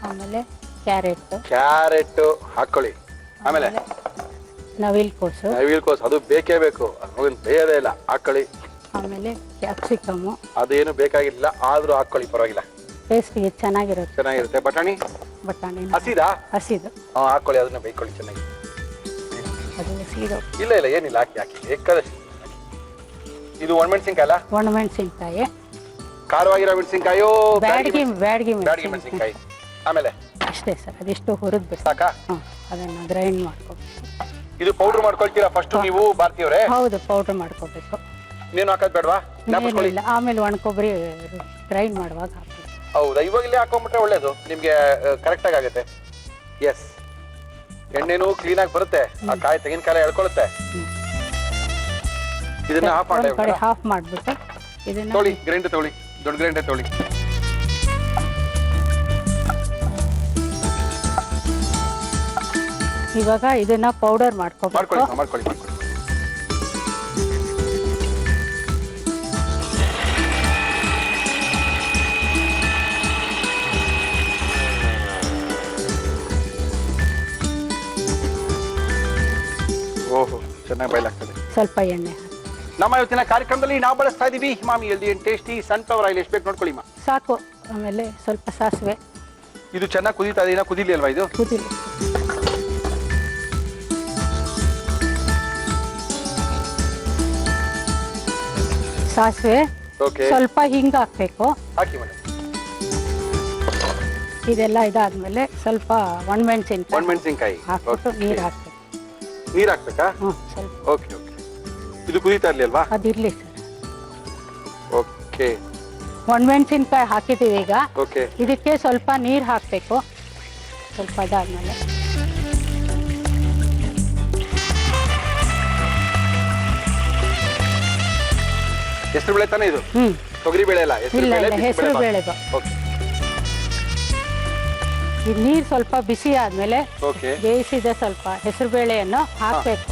ಆಮೇಲೆ ಕ್ಯಾರೆಟ್, ಕ್ಯಾರೆಟ್ ಹಾಕೊಳ್ಳಿ. ಆಮೇಲೆ ನವಿಲುಕೋಸು, ನವಿಲುಕೋಸು ಅದು ಬೇಕೇ ಬೇಕು, ಅದನ್ನ ಬೇಯದೇ ಇಲ್ಲ, ಹಾಕೊಳ್ಳಿ. ಆಮೇಲೆ ಕ್ಯಾಪ್ಸಿಕಮ್. ಅದೇನು ಬೇಕಾಗಿಲ್ಲ, ಆದ್ರೂ ಹಾಕೊಳ್ಳಿ, ಪರವಾಗಿಲ್ಲ, ಟೇಸ್ಟ್ಗೆ ಚೆನ್ನಾಗಿರುತ್ತೆ. ಬಟಾಣಿ ಹಸಿದಾ? ಹಸಿದು ಹಾಕೊಳ್ಳಿ, ಅದನ್ನ ಬೇಯ್ಕೊಳ್ಳಿ ಚೆನ್ನಾಗಿ. ಅದು ಹಸಿದು. ಇಲ್ಲ ಇಲ್ಲ ಏನಿಲ್ಲ, ಹಾಕಿ ಬೇಕಾದಷ್ಟು. ಇದು ಒಣಮೆಣಸಿನ್ಕಾಯಿ ಅಲ್ಲ? ಒಣಮೆಣಸಿನ್ಕಾಯಿ, ಖಾರವಾಗಿರೋ ಮೆಣಸಿನ್ಕಾಯೋ? ಬ್ಯಾಡಗಿ ಬ್ಯಾಡಗಿ ಮೆಣಸಿನ್ಕಾಯಿ. ಆಮೇಲೆ ಅಷ್ಟೇ ಸರ್, ಅದಿಷ್ಟು ಹುರಿದ್ ಬಿಟ್ಟು ಸಾಕಾ? ಅದನ್ನ ಗ್ರೈಂಡ್ ಮಾಡ್ಕೋಬೇಕು. ಇದು ಪೌಡರ್ ಮಾಡ್ಕೊಳ್ತೀರಾ ಫಸ್ಟ್ ನೀವು ಭಾರತೀಯವ್ರೆ? ಹೌದು, ಪೌಡರ್ ಮಾಡ್ಕೋಬೇಕು. ನೀನು ಹಾಕೋದ್ ಬೇಡವಾ? ಏನಿಲ್ಲ, ಆಮೇಲೆ ಒಣ ಕೊಬ್ಬರಿ ಗ್ರೈಂಡ್ ಮಾಡುವಾಗ ಹಾಕಿ. ಹೌದಾ? ಇವಾಗಲೇ ಹಾಕೊಂಡ್ಬಿಟ್ರೆ ಒಳ್ಳೇದು, ನಿಮ್ಗೆ ಕರೆಕ್ಟ್ ಆಗುತ್ತೆ. ಎಸ್, ಎಣ್ಣೆನೂ ಕ್ಲೀನ್ ಆಗಿ ಬರುತ್ತೆ, ಆ ಕಾಯಿ ತೆಂಗಿನಕಾಯಿ ಎಳ್ಕೊಳುತ್ತೆ. ಇದನ್ನ ಹಾಫ್ ಮಾಡಿ ಹಾಫ್ ಮಾಡ್ಬಿಟ್ಟು ಇದನ್ನ ತೊಳಿ, ಗ್ರೈಂಡರ್ ತೊಳಿ, ದೊಡ್ಡ ಗ್ರೈಂಡರ್ ತೊಳಿ. ಇವಾಗ ಇದನ್ನ ಪೌಡರ್ ಮಾಡ್ಕೋಬೇಕು. ಮಾಡ್ಕೊಳ್ಳಿ. ಓಹೋ, ಚೆನ್ನಾಗಿ ಬಯಲಾಗ್ತದೆ. ಸ್ವಲ್ಪ ಎಣ್ಣೆ ಹಾಕಿ. ನಮ್ಮ ಇವತ್ತಿನ ಕಾರ್ಯಕ್ರಮದಲ್ಲಿ ನಾವು ಬಳಸ್ತಾ ಇದೀವಿ ಹಿಮಾಮಿ healthy and tasty sunflower oil. ಎಷ್ಟು ಬೇಕು ನೋಡ್ಕೊಳ್ಳಿ. ಸಾಕು. ಆಮೇಲೆ ಸ್ವಲ್ಪ ಸಾಸಿವೆ. ಇದು ಚೆನ್ನಾಗಿ ಕುದೀತಾ ಇದೆ, ಕುದಿಲಿ ಅಲ್ವಾ? ಇದು ಕುದಿಲಿ. ಸಾಸಿವೆ, ಸ್ವಲ್ಪ ಹಿಂಗ ಹಾಕ್ಬೇಕು. ಹಾಕಿ ಮೇಡಮ್. ಇದೆಲ್ಲ ಇದಾದ್ಮೇಲೆ ಸ್ವಲ್ಪ ಒಣಮೆಣಸಿನ್ಕಾಯಿ ಹಾಕ್ಬಿಟ್ಟು ನೀರ್ ಹಾಕ್ಬೇಕು. ನೀರ್ ಹಾಕ್ಬೇಕಾ? ಸ್ವಲ್ಪ. Okay okay. ಇದು ಕುದೀತಾ ಇರ್ಲಿ ಅಲ್ವಾ? ಅದಿರ್ಲಿ ಸರ್. ಓಕೆ. ಒಣಮೆಣಸಿನ್ಕಾಯಿ ಹಾಕಿದೀವಿ ಈಗ. ಓಕೆ. ಇದಕ್ಕೆ ಸ್ವಲ್ಪ ನೀರ್ ಹಾಕ್ಬೇಕು. ಸ್ವಲ್ಪ ಅದಾದ್ಮೇಲೆ ಹೆಸರು ಬೇಳೆ ತಾನೇ ಇದು? ತೊಗರಿ ಬೇಳೆ ಅಲ್ಲ? ಹೆಸರು ಬೇಳೆ. ಈ ನೀರ್ ಸ್ವಲ್ಪ ಬಿಸಿ ಆದ್ಮೇಲೆ ಬೇಯಿಸಿದ ಸ್ವಲ್ಪ ಹೆಸರು ಬೇಳೆಯನ್ನು ಹಾಕ್ಬೇಕು.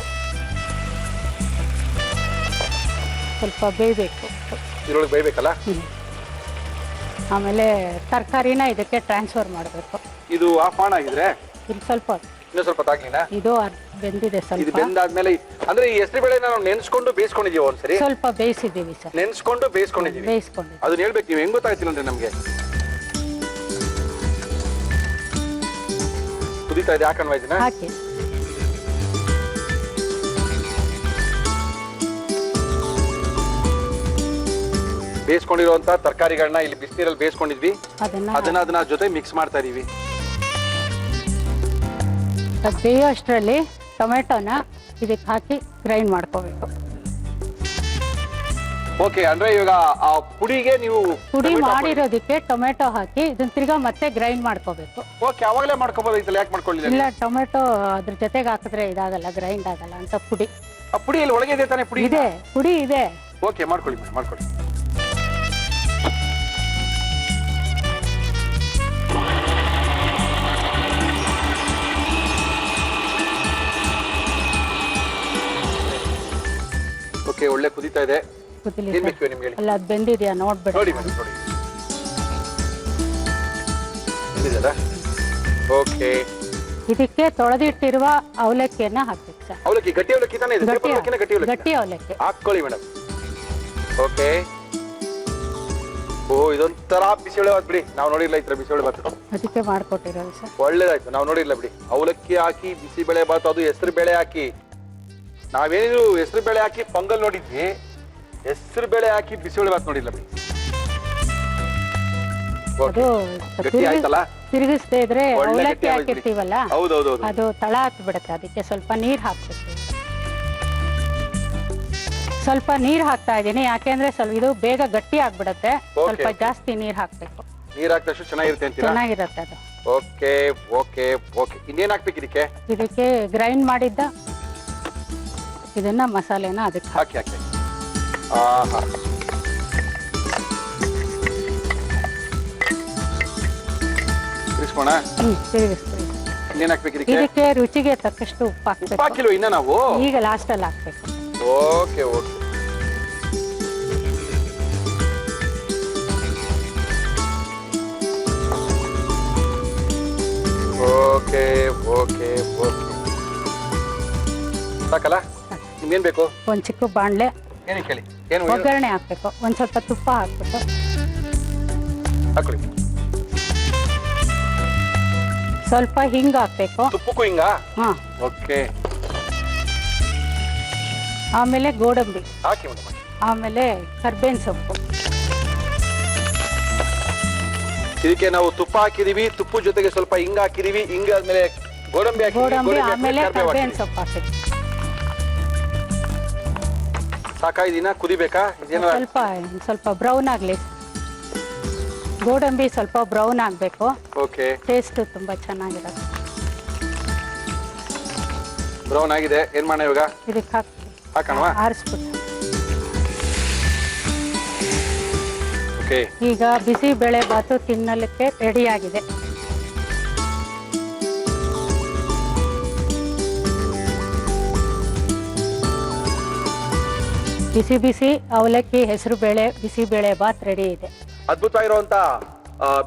ಸ್ವಲ್ಪ ಬೇಯಬೇಕು. ಇದ್ರೊಳಗೆ ಬೇಯಬೇಕಲ್ಲ? ಆಮೇಲೆ ತರಕಾರಿನ ಇದಕ್ಕೆ ಟ್ರಾನ್ಸ್ಫರ್ ಮಾಡಬೇಕು. ಇದು ಆಫ್ ಆನ್ ಆಗಿದ್ರೆ ಇಲ್ಲಿ ಸ್ವಲ್ಪ ಇನ್ನೂ ಸ್ವಲ್ಪ ತಾಗ್ಲಿನಾ? ಇದು ಬೆಂದಿದೆ ಇದು ಸ್ವಲ್ಪ. ಬೆಂದಾದ್ಮೇಲೆ ಅಂದ್ರೆ ಈ ಹೆಸರು ಬೇಳೆ ನಾವು ನೆನ್ಸ್ಕೊಂಡು ಬೇಯಿಸ್ಕೊಂಡಿದೀವಿ ಒಂದ್ಸರಿ. ಸ್ವಲ್ಪ ಬೇಯಿಸಿದೀವಿ ಸರ್. ನೆನ್ಸ್ಕೊಂಡು ಬೇಯಿಸ್ಕೊಂಡಿದೀವಿ. ಅದನ್ನ ಹೇಳ್ಬೇಕು ನೀವು, ಹೆಂಗ್ ಗೊತ್ತಾಗ್ತಿಲ್ಲ ಅಂದ್ರೆ ನಮ್ಗೆ. ಕುದೀತಾ ಇದೆ, ಹಾಕಣ್ವಾ ಇದನ್ನ? ಹಾಕಿ. ಬೇಯಿಸ್ಕೊಂಡಿರುವಂತ ತರಕಾರಿಗಳನ್ನ ಇಲ್ಲಿ ಬಿಸಿನೀರಲ್ಲಿ ಬೇಯಿಸ್ಕೊಂಡಿದ್ವಿ, ಅದನ್ನ ಜೊತೆ ಮಿಕ್ಸ್ ಮಾಡ್ತಾ ಇದೀವಿ. ಬೇಯೋ ಅಷ್ಟರಲ್ಲಿ ಟೊಮೆಟೊನ ಇದಕ್ಕೆ ಹಾಕಿ ಗ್ರೈಂಡ್ ಮಾಡ್ಕೋಬೇಕು. ಓಕೆ, ಅಂದ್ರೆ ಇವಾಗ ಆ ಪುಡಿಗೆ ನೀವು ಪುಡಿ ಮಾಡಿರೋದಕ್ಕೆ ಟೊಮೆಟೊ ಹಾಕಿ ಇದನ್ನ ತಿರ್ಗಾ ಮತ್ತೆ ಗ್ರೈಂಡ್ ಮಾಡ್ಕೋಬೇಕು. ಓಕೆ, ಅವಾಗಲೇ ಮಾಡ್ಕೋಬಹುದಿತ್ತಲ್ಲ, ಯಾಕೆ ಮಾಡ್ಕೊಳ್ಳಿಲ್ಲ? ಇಲ್ಲ, ಟೊಮೆಟೊ ಅದ್ರ ಜೊತೆಗೆ ಹಾಕಿದ್ರೆ ಇದಾಗಲ್ಲ, ಗ್ರೈಂಡ್ ಆಗಲ್ಲ ಅಂತ ಪುಡಿ. ಆ ಪುಡಿ ಇಲ್ಲಿ ಒಳಗೆ ಇದೆ ತಾನೇ? ಪುಡಿ ಇದೆ, ಪುಡಿ ಇದೆ. ಓಕೆ, ಮಾಡ್ಕೊಳ್ಳಿ. ಓಕೆ, ಒಳ್ಳೆ ಕುದೀತಾ ಇದೆ. ಕುದಿಲಿ ಏನ್ ಸರ್. ಬೇಕು ನಿಮ್ಗೆ ಹೇಳಿ? ಅಲ್ಲ ಅದು ಬೆಂದಿದೆಯಾ ನೋಡ್ಬೇಡ. ನೋಡಿ ಮೇಡಮ್, ನೋಡಿ ಬಂದಿದೆಯಲ್ಲ. ಓಕೆ, ಇದಕ್ಕೆ ತೊಳೆದಿಟ್ಟಿರುವ ಅವಲಕ್ಕಿಯನ್ನ ಹಾಕ್ಬೇಕು ಸರ್. ಅವಲಕ್ಕಿ ಗಟ್ಟಿ ಅವಲಕ್ಕಿ ತಾನೇ ಇದೆ? ಪೇಪರ್ ಅವಲಕ್ಕಿನ ಗಟ್ಟಿ ಅವಲಕ್ಕಿ? ಗಟ್ಟಿ ಅವಲಕ್ಕಿ ಹಾಕೊಳ್ಳಿ ಮೇಡಮ್. ಓಕೆ. ಓ, ಇದೊಂಥರ ಬಿಸಿಬೇಳೆ ಬಾತ್ ಬಿಡಿ, ನಾವು ನೋಡಿಲ್ಲ ಈ ತರ ಬಿಸಿಬೇಳೆ ಬಾತ್. ಅದಕ್ಕೆ ಮಾಡ್ಕೊಟ್ಟಿರೋದು ಸರ್. ಒಳ್ಳೇದಾಯ್ತು, ನಾವು ನೋಡಿಲ್ಲ ಬಿಡಿ. ಅವಲಕ್ಕಿ ಹಾಕಿ ಬಿಸಿಬೇಳೆ ಬಾತ್, ಅದು ಹೆಸರು ಬೇಳೆ ಹಾಕಿ. ನಾವೇನಿದ್ರು ಹೆಸರು ಬೇಳೆ ಹಾಕಿ ಪೊಂಗಲ್ ನೋಡಿದ್ವಿ, ಹೆಸರು ಬೇಳೆ ಹಾಕಿ ಬಿಸಿಬೇಳೆ ಬಾತ್ ನೋಡಿಲ್ಲ ಬಿಡಿ. ಅದು ಗಟ್ಟಿ ಆಯ್ತಲ್ಲ? ತಿರುಗಿಸ್ದೇ ಇದ್ರೆ ಒಳ್ಳೆ ಅವಲಕ್ಕಿ ಗಟ್ಟಿ ಆಗೋಯ್ತು ಬಿಡಿ. ಹಾಕಿರ್ತೀವಲ್ಲ ಹೌದೌದು. ಅದು ತಳ ಹತ್ಬಿಡುತ್ತೆ. ಅದಕ್ಕೆ ಸ್ವಲ್ಪ ನೀರ್ ಹಾಕ್ಬೇಕು. ಸ್ವಲ್ಪ ನೀರ್ ಹಾಕ್ತಾ ಇದ್ದೀನಿ, ಯಾಕೆಂದ್ರೆ ಸ್ವಲ್ಪ ಇದು ಬೇಗ ಗಟ್ಟಿ ಆಗ್ಬಿಡತ್ತೆ. ಸ್ವಲ್ಪ ಜಾಸ್ತಿ ನೀರ್ ಹಾಕ್ಬೇಕು. ನೀರ್ ಹಾಕ್ದಷ್ಟು ಚೆನ್ನಾಗಿರುತ್ತೆ ಅಂತೀರಾ? ಚೆನ್ನಾಗಿರುತ್ತೆ ಅದು. Okay okay okay. ಇನ್ನೇನ್ ಹಾಕ್ಬೇಕು ಇದಕ್ಕೆ? ಇದಕ್ಕೆ ಗ್ರೈಂಡ್ ಮಾಡಿದ್ದ ಇದನ್ನ ಮಸಾಲೆನ ಅದಕ್ಕೆ ಹಾಕಿ ಹಾಕಿ. ಆಹಾ, ತಿರ್ಸ್ಕೋಣ. ತಿರುಗಿಸ್ತೀವಿ. ಇನ್ನೇನ್ ಹಾಕ್ಬೇಕು ಇದಕ್ಕೆ? ಇದಕ್ಕೆ ರುಚಿಗೆ ತಕ್ಕಷ್ಟು ಉಪ್ಪು ಉಪ್ಪು ಹಾಕ್ಬೇಕು. ಹಾಕಿಲ್ವ ಇನ್ನ ನಾವು? ಈಗ ಲಾಸ್ಟ್ ಅಲ್ಲಿ ಹಾಕ್ಬೇಕು. Okay okay. Okay okay okay. ಸಾಕಲ್ಲ? ನಿಮ್ಗೇನ್ ಬೇಕು? ಒಂದ್ ಚಿಕ್ಕ ಬಾಣ್ಲೆ ಏನಕ್ಕೆ ಹೇಳಿ? ಏನು ಒಗ್ಗರಣೆ ಹಾಕ್ಬೇಕು. ಒಂದ್ ಸ್ವಲ್ಪ ತುಪ್ಪ ಹಾಕ್ಬಿಟ್ಟು ಹಾಕೊಳ್ಳಿ. ಸ್ವಲ್ಪ ಹಿಂಗ್ ಹಾಕ್ಬೇಕು. ತುಪ್ಪಕ್ಕೂ ಹಿಂಗ? ಹಾ, ಓಕೆ, ಆಮೇಲೆ ಗೋಡಂಬಿ, ಹಾಕಿ ಮೇಡಮ್. ಆಮೇಲೆ ಕರ್ಬೇವಿನ ಸೊಪ್ಪು. ಇದಕ್ಕೆ ನಾವು ತುಪ್ಪ ಹಾಕಿದೀವಿ, ತುಪ್ಪ ಜೊತೆಗೆ ಸ್ವಲ್ಪ ಹಿಂಗ ಹಾಕಿದೀವಿ, ಹಿಂಗ ಆದ್ಮೇಲೆ ಗೋಡಂಬಿ ಹಾಕಿದೀವಿ, ಗೋಡಂಬಿ ಆಮೇಲೆ ಕರ್ಬೇವು ಕರ್ಬೇವಿನ ಹಾಕಿದೀವಿ. ಸೊಪ್ಪು ಹಾಕ್ಬೇಕು. ಸಾಕಾ? ಇದನ್ನ ಕುದಿಬೇಕಾ? ಇದೇನ? ಸ್ವಲ್ಪ ಬ್ರೌನ್ ಆಗ್ಲಿ. ಗೋಡಂಬಿ ಸ್ವಲ್ಪ ಬ್ರೌನ್ ಆಗ್ಬೇಕು. ಓಕೆ, ಟೇಸ್ಟ್ ತುಂಬಾ ಚೆನ್ನಾಗಿರುತ್ತೆ. ಬ್ರೌನ್ ಆಗಿದೆ. ಏನ್ ಮಾಡೋಣ ಇವಾಗ? ಇದಕ್ಕೆ ಹಾಕೋಣವಾ? ಆರಿಸ್ಬಿಟ್ಟು ಓಕೆ. ಈಗ ಬಿಸಿ ಬೇಳೆ ಬಾತು ತಿನ್ನಲಿಕ್ಕೆ ರೆಡಿ ಆಗಿದೆ. ಬಿಸಿ ಬಿಸಿ ಅವಲಕ್ಕಿ ಹೆಸರು ಬೇಳೆ ಬಿಸಿ ಬೇಳೆ ಬಾತ್ ರೆಡಿ ಇದೆ. ಅದ್ಭುತ ಇರುವಂತ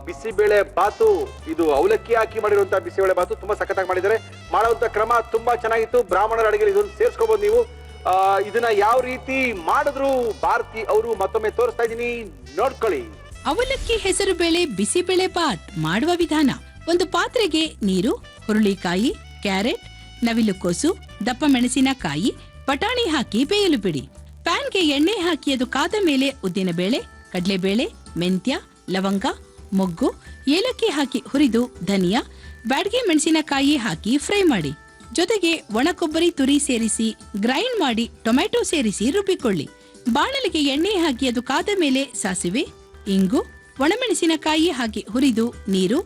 ಬಿಸಿಬೇಳೆ ಬಾತು. ಇದು ಅವಲಕ್ಕಿ ಹಾಕಿ ಮಾಡಿರುವಂತ ಬಿಸಿಬೇಳೆ ಬಾತು ತುಂಬಾ ಸಖತ್ತಾಗಿ ಮಾಡಿದ್ದಾರೆ. ಮಾಡುವಂತ ಕ್ರಮ ತುಂಬಾ ಚೆನ್ನಾಗಿತ್ತು. ಬ್ರಾಹ್ಮಣರ ಅಡಿಗೆ ಇದನ್ನು ಸೇರ್ಸ್ಕೋಬಹುದು ನೀವು. ಇದನ್ನ ಯಾವ ರೀತಿ ಮಾಡಿದ್ರು ಭಾರತಿ ಅವರು ಮತ್ತೊಮ್ಮೆ ತೋರಿಸ್ತಾ ಇದೀನಿ, ನೋಡ್ಕೊಳ್ಳಿ. ಅವಲಕ್ಕಿ ಹೆಸರು ಬೇಳೆ ಬಿಸಿಬೇಳೆ ಬಾತ್ ಮಾಡುವ ವಿಧಾನ. ಒಂದು ಪಾತ್ರೆಗೆ ನೀರು, ಹುರುಳಿಕಾಯಿ, ಕ್ಯಾರೆಟ್, ನವಿಲುಕೋಸು, ದಪ್ಪ ಮೆಣಸಿನಕಾಯಿ, ಬಟಾಣಿ ಹಾಕಿ ಬೇಯಲು ಬಿಡಿ. ಪ್ಯಾನ್ಗೆ ಎಣ್ಣೆ ಹಾಕಿ ಅದು ಕಾದ ಮೇಲೆ ಉದ್ದಿನಬೇಳೆ, ಕಡಲೆಬೇಳೆ, ಮೆಂತ್ಯ, ಲವಂಗ, ಮೊಗ್ಗು, ಏಲಕ್ಕಿ ಹಾಕಿ ಹುರಿದು ಧನಿಯಾ, ಬ್ಯಾಡಗೆ ಮೆಣಸಿನಕಾಯಿ ಹಾಕಿ ಫ್ರೈ ಮಾಡಿ. ಜೊತೆಗೆ ಒಣ ಕೊಬ್ಬರಿ ತುರಿ ಸೇರಿಸಿ ಗ್ರೈಂಡ್ ಮಾಡಿ ಟೊಮ್ಯಾಟೊ ಸೇರಿಸಿ ರುಬ್ಬಿಕೊಳ್ಳಿ. ಬಾಣಲಿಗೆ ಎಣ್ಣೆ ಹಾಕಿ ಅದು ಕಾದ ಮೇಲೆ ಸಾಸಿವೆ, ಇಂಗು, ಒಣಮೆಣಸಿನಕಾಯಿ ಹಾಕಿ ಹುರಿದು ನೀರು,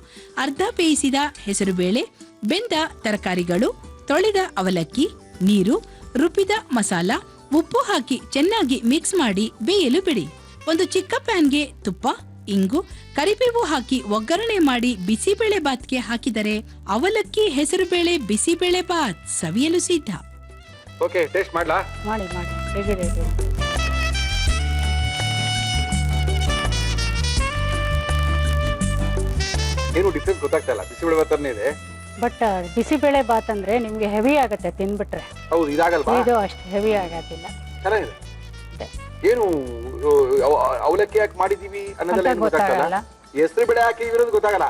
ಅರ್ಧ ಬೇಯಿಸಿದ ಹೆಸರುಬೇಳೆ, ಬೆಂದ ತರಕಾರಿಗಳು, ತೊಳೆದ ಅವಲಕ್ಕಿ, ನೀರು, ರುಬ್ಬಿದ ಮಸಾಲ, ಉಪ್ಪು ಹಾಕಿ ಚೆನ್ನಾಗಿ ಮಿಕ್ಸ್ ಮಾಡಿ ಬೇಯಲು ಬಿಡಿ. ಒಂದು ಚಿಕ್ಕ ಪ್ಯಾನ್ಗೆ ತುಪ್ಪ, ಇಂಗು, ಕರಿಬೇವು ಹಾಕಿ ಒಗ್ಗರಣೆ ಮಾಡಿ ಬಿಸಿಬೇಳೆ ಬಾತ್ಗೆ ಹಾಕಿದರೆ ಅವಲಕ್ಕಿ ಹೆಸರುಬೇಳೆ ಬಿಸಿಬೇಳೆ ಬಾತ್ ಸವಿಯಲು ಸಿದ್ಧ. ಓಕೆ, ಟೇಸ್ಟ್ ಮಾಡ್ಲಾ? ಮಾಡಿ ಮಾಡಿ ರೆಡಿ ರೆಡಿ. ಏನು ಡಿಫ್ರೆನ್ಸ್ ಗೊತ್ತಾಗ್ತಾ ಇಲ್ಲ. ಬಿಸಿಬೇಳೆ ಬಾತನೇ ಇದೆ, ಬಟ್ ಬಿಸಿಬೇಳೆ ಬಾತ್ ಅಂದ್ರೆ ನಿಮ್ಗೆ ಹೆವಿ ಆಗುತ್ತೆ ತಿನ್ಬಿಟ್ರೆ. ಹೌದು, ಇದಾಗಲ್ವಾ? ಇದು ಅಷ್ಟು ಹೆವಿ ಆಗೋದಿಲ್ಲ. ಚೆನ್ನಾಗಿದೆ. ಏನು ಅವಲಕ್ಕಿ ಹಾಕಿ ಮಾಡಿದೀವಿ ಅನ್ನೋದೆಲ್ಲ ಏನು ಗೊತ್ತಾಗಲ್ಲ. ಹೆಸರು ಬೇಳೆ ಹಾಕಿ ಇರೋದು ಗೊತ್ತಾಗಲ್ಲ.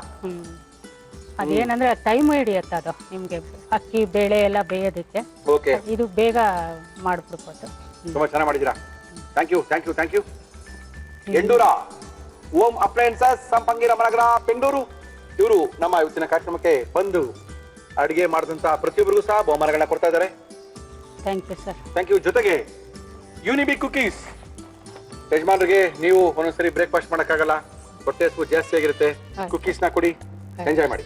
ಅದೇನಂದ್ರೆ ಟೈಮ್ ಹಿಡಿಯುತ್ತೆ ಅದು ನಿಮ್ಗೆ ಅಕ್ಕಿ ಬೇಳೆ ಎಲ್ಲ ಬೇಯೋದಕ್ಕೆ. ಓಕೆ, ಇದು ಬೇಗ ಮಾಡ್ಬಿಡ್ಬೋದು. ತುಂಬಾ ಚೆನ್ನಾಗಿ ಮಾಡಿದ್ದೀರಾ. Thank you thank you thank you. ಎಂಡೂರ ಓಂ ಅಪ್ಲಯನ್ಸಸ್ ಸಂಪಂಗಿರ ಮನಗರ ಪೆಂಡೂರು ಇವರು ನಮ್ಮ ಇವತ್ತಿನ ಕಾರ್ಯಕ್ರಮಕ್ಕೆ ಬಂದು ಅಡಿಗೆ ಮಾಡಿದಂತ ಪ್ರತಿಯೊಬ್ಬರಿಗೂ ಸಹ ಬಹುಮಾನಗಳನ್ನ ಕೊಡ್ತಾ ಇದ್ದಾರೆ. Thank you sir. Thank you. ಜೊತೆಗೆ ಯುನಿಬಿಕ್ ಕುಕೀಸ್ ಯಜಮಾನ್ರಿಗೆ ನೀವು ಒಂದೊಂದ್ಸರಿ ಬ್ರೇಕ್ಫಾಸ್ಟ್ ಮಾಡಕ್ಕಾಗಲ್ಲ, ಹೊಟ್ಟೆ ಹಸಿವು ಜಾಸ್ತಿ ಆಗಿರುತ್ತೆ, ಕುಕೀಸ್ ನ ಕೊಡಿ, ಎಂಜಾಯ್ ಮಾಡಿ.